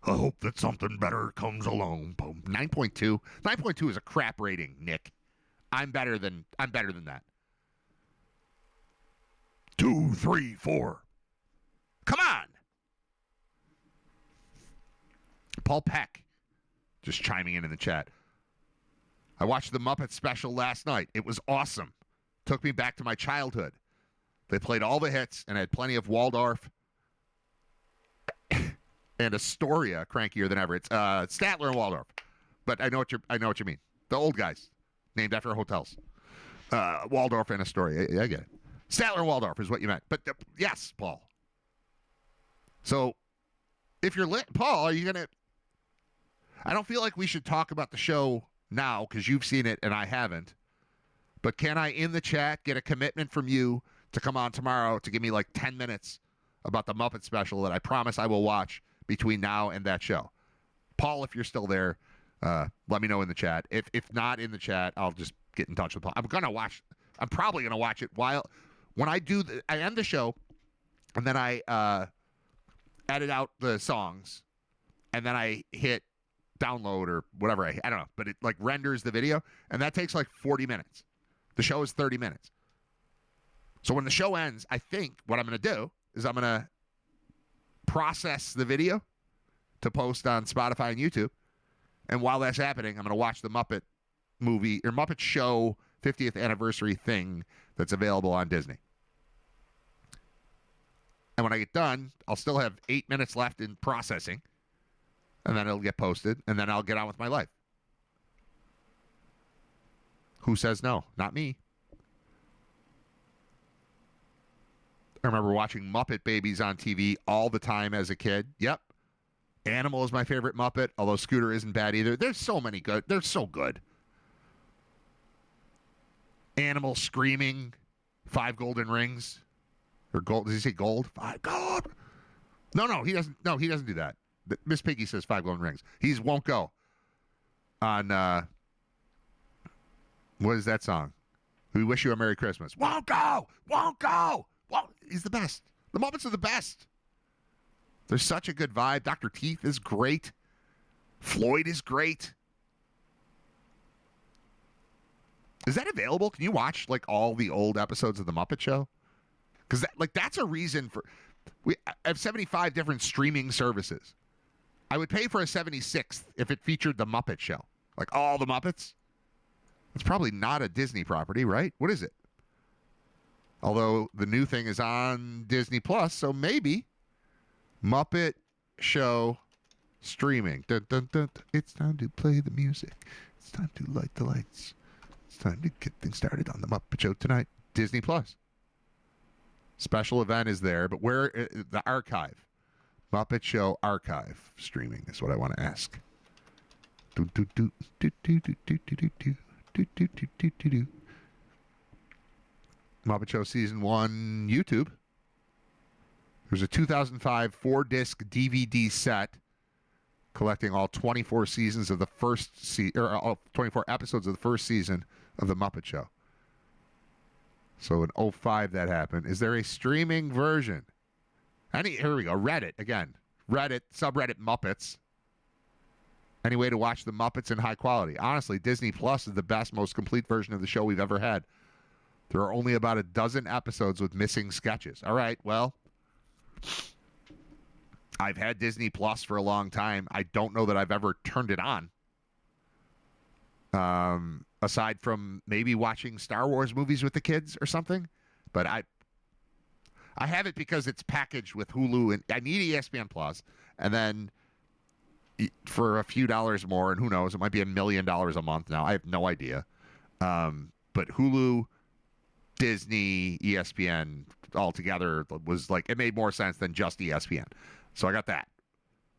I hope that something better comes along. Boom. 9.2. 9.2 is a crap rating, Nick. I'm better than that. 2, 3, 4. Come on. Paul Peck just chiming in the chat. I watched the Muppet special last night. It was awesome. Took me back to my childhood. They played all the hits and had plenty of Waldorf and Astoria crankier than ever. It's Statler and Waldorf. But I know what you mean. The old guys named after hotels. Waldorf and Astoria. I get it. Statler and Waldorf is what you meant. But yes, Paul. So if you're lit, Paul, are you going to... I don't feel like we should talk about the show now because you've seen it and I haven't. But can I, in the chat, get a commitment from you to come on tomorrow to give me like 10 minutes about the Muppet special that I promise I will watch between now and that show? Paul, if you're still there, let me know in the chat. If not in the chat, I'll just get in touch with Paul. I'm probably going to watch it when I end the show, and then I edit out the songs, and then I hit download or whatever. I don't know, but it like renders the video, and that takes like 40 minutes. The show is 30 minutes. So when the show ends, I think what I'm going to do is I'm going to process the video to post on Spotify and YouTube. And while that's happening, I'm going to watch the Muppet movie or Muppet Show 50th anniversary thing that's available on Disney. And when I get done, I'll still have 8 minutes left in processing. And then it'll get posted. And then I'll get on with my life. Who says no? Not me. I remember watching Muppet Babies on TV all the time as a kid. Yep. Animal is my favorite Muppet, although Scooter isn't bad either. There's so many good. They're so good. Animal screaming, 5 golden rings. Or gold. Does he say gold? 5 gold. No, he doesn't. No, he doesn't do that. Miss Piggy says 5 golden rings. He won't go on, what is that song? We Wish You a Merry Christmas. Won't go. He's the best. The Muppets are the best. There's such a good vibe. Dr. Teeth is great. Floyd is great. Is that available? Can you watch like all the old episodes of The Muppet Show? Because that's a reason for... I have 75 different streaming services. I would pay for a 76th if it featured The Muppet Show. Like all the Muppets. It's probably not a Disney property, right? What is it? Although the new thing is on Disney Plus, so maybe Muppet Show streaming. Dun, dun, dun, dun. It's time to play the music. It's time to light the lights. It's time to get things started on the Muppet Show tonight. Disney Plus. Special event is there, but where the archive? Muppet Show archive streaming is what I want to ask. Do, do, do, do, do, do, do, do, do, do, do, do, do, do, do. Muppet Show Season 1 YouTube. There's a 2005 4-disc DVD set collecting all 24 seasons of the first all 24 episodes of the first season of The Muppet Show. So in 2005 that happened. Is there a streaming version? Here we go. Reddit again. Reddit, subreddit Muppets. Any way to watch the Muppets in high quality? Honestly, Disney Plus is the best, most complete version of the show we've ever had. There are only about a dozen episodes with missing sketches. All right, well, I've had Disney Plus for a long time. I don't know that I've ever turned it on. Aside from maybe watching Star Wars movies with the kids or something. But I have it because it's packaged with Hulu, and I need ESPN Plus. And then for a few dollars more, and who knows, it might be $1 million a month now. I have no idea. But Hulu, Disney, ESPN all together was like, it made more sense than just ESPN. So I got that.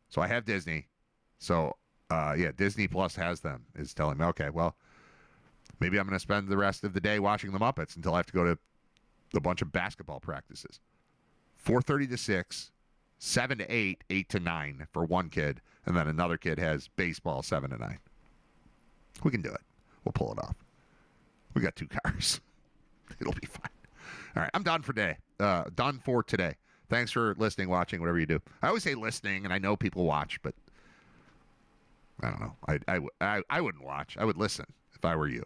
So I have Disney. So Disney Plus has them, is telling me, okay, well, maybe I'm going to spend the rest of the day watching the Muppets until I have to go to a bunch of basketball practices. 4:30 to 6, 7 to 8, 8 to 9 for one kid, and then another kid has baseball 7 to 9. We can do it. We'll pull it off. We got 2 cars. It'll be fine. All right, I'm done for today. Done for today. Thanks for listening, watching, whatever you do. I always say listening, and I know people watch, but I don't know. I wouldn't watch. I would listen if I were you.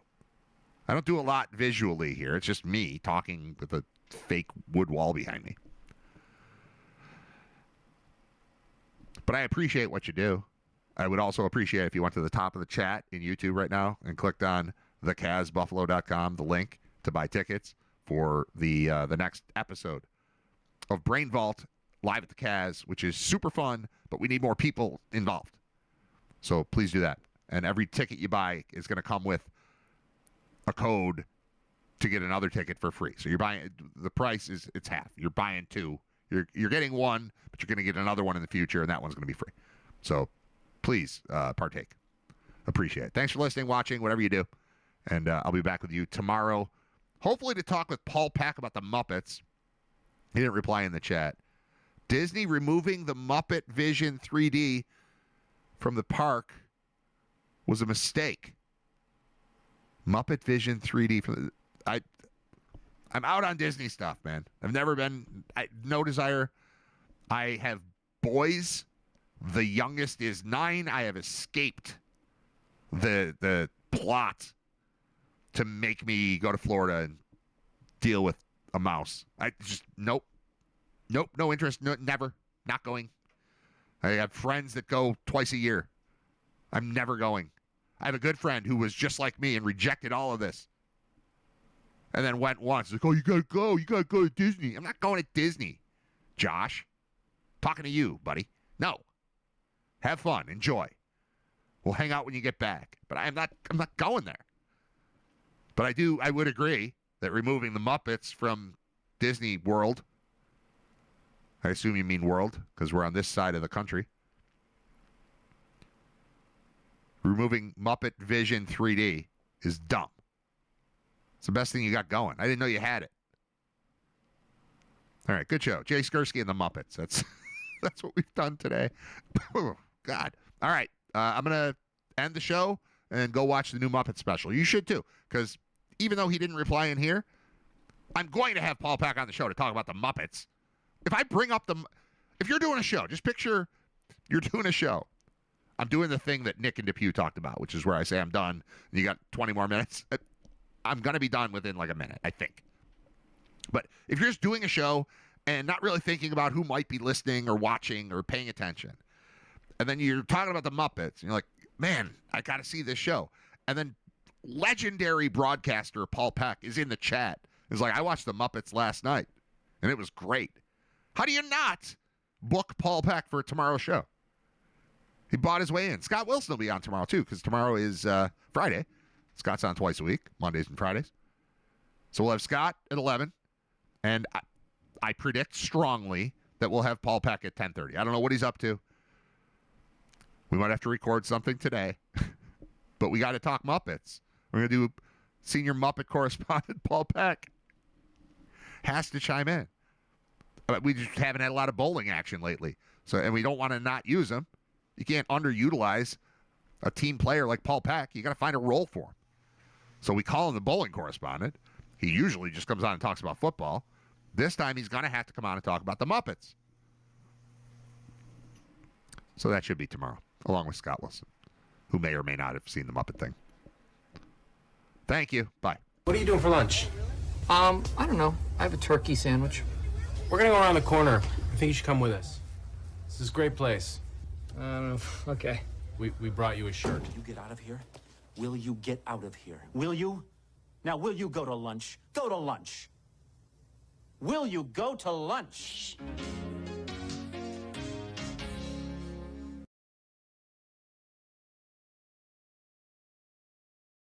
I don't do a lot visually here. It's just me talking with a fake wood wall behind me. But I appreciate what you do. I would also appreciate if you went to the top of the chat in YouTube right now and clicked on thecasbuffalo.com, the link to buy tickets for the next episode of Brain Vault live at the Cas, which is super fun, but we need more people involved. So please do that. And every ticket you buy is going to come with a code to get another ticket for free. So you're buying, the price is, it's half. You're buying 2. You're getting one, but you're going to get another one in the future, and that one's going to be free. So please partake. Appreciate it. Thanks for listening, watching, whatever you do. And I'll be back with you tomorrow, hopefully to talk with Paul Pack about the Muppets. He didn't reply in the chat. Disney removing the Muppet Vision 3D from the park was a mistake. Muppet Vision 3D from I'm out on Disney stuff, man. I've never been no desire. I have boys. The youngest is 9. I have escaped the plot to make me go to Florida and deal with a mouse. I just, nope, no interest, never, not going. I have friends that go twice a year. I'm never going. I have a good friend who was just like me and rejected all of this. And then went once. Like, oh, you gotta go to Disney. I'm not going to Disney, Josh. Talking to you, buddy. No. Have fun. Enjoy. We'll hang out when you get back. But I'm not going there. But I would agree that removing the Muppets from Disney World, I assume you mean world, because we're on this side of the country. Removing Muppet Vision 3D is dumb. It's the best thing you got going. I didn't know you had it. All right, good show. Jay Skursky and the Muppets. That's what we've done today. Oh, God. All right, I'm going to end the show and go watch the new Muppet special. You should, too, because even though he didn't reply in here, I'm going to have Paul Peck on the show to talk about the Muppets. If I bring up if you're doing a show, just picture you're doing a show. I'm doing the thing that Nick and Depew talked about, which is where I say I'm done, and you got 20 more minutes. I'm going to be done within like a minute, I think. But if you're just doing a show and not really thinking about who might be listening or watching or paying attention, and then you're talking about the Muppets, and you're like, man, I got to see this show. And then legendary broadcaster Paul Peck is in the chat. He's like, I watched the Muppets last night, and it was great. How do you not book Paul Peck for tomorrow's show? He bought his way in. Scott Wilson will be on tomorrow, too, because tomorrow is Friday. Scott's on twice a week, Mondays and Fridays. So we'll have Scott at 11, and I predict strongly that we'll have Paul Peck at 10:30. I don't know what he's up to. We might have to record something today, but we got to talk Muppets. We're going to do senior Muppet correspondent Paul Peck. Has to chime in. But we just haven't had a lot of bowling action lately, and we don't want to not use him. You can't underutilize a team player like Paul Peck. You got to find a role for him. So we call him the bowling correspondent. He usually just comes on and talks about football. This time he's going to have to come on and talk about the Muppets. So that should be tomorrow, along with Scott Wilson, who may or may not have seen the Muppet thing. Thank you. Bye. What are you doing for lunch? I don't know. I have a turkey sandwich. We're going to go around the corner. I think you should come with us. This is a great place. Okay. We brought you a shirt. Will you get out of here? Will you get out of here? Will you? Now, will you go to lunch? Go to lunch. Will you go to lunch?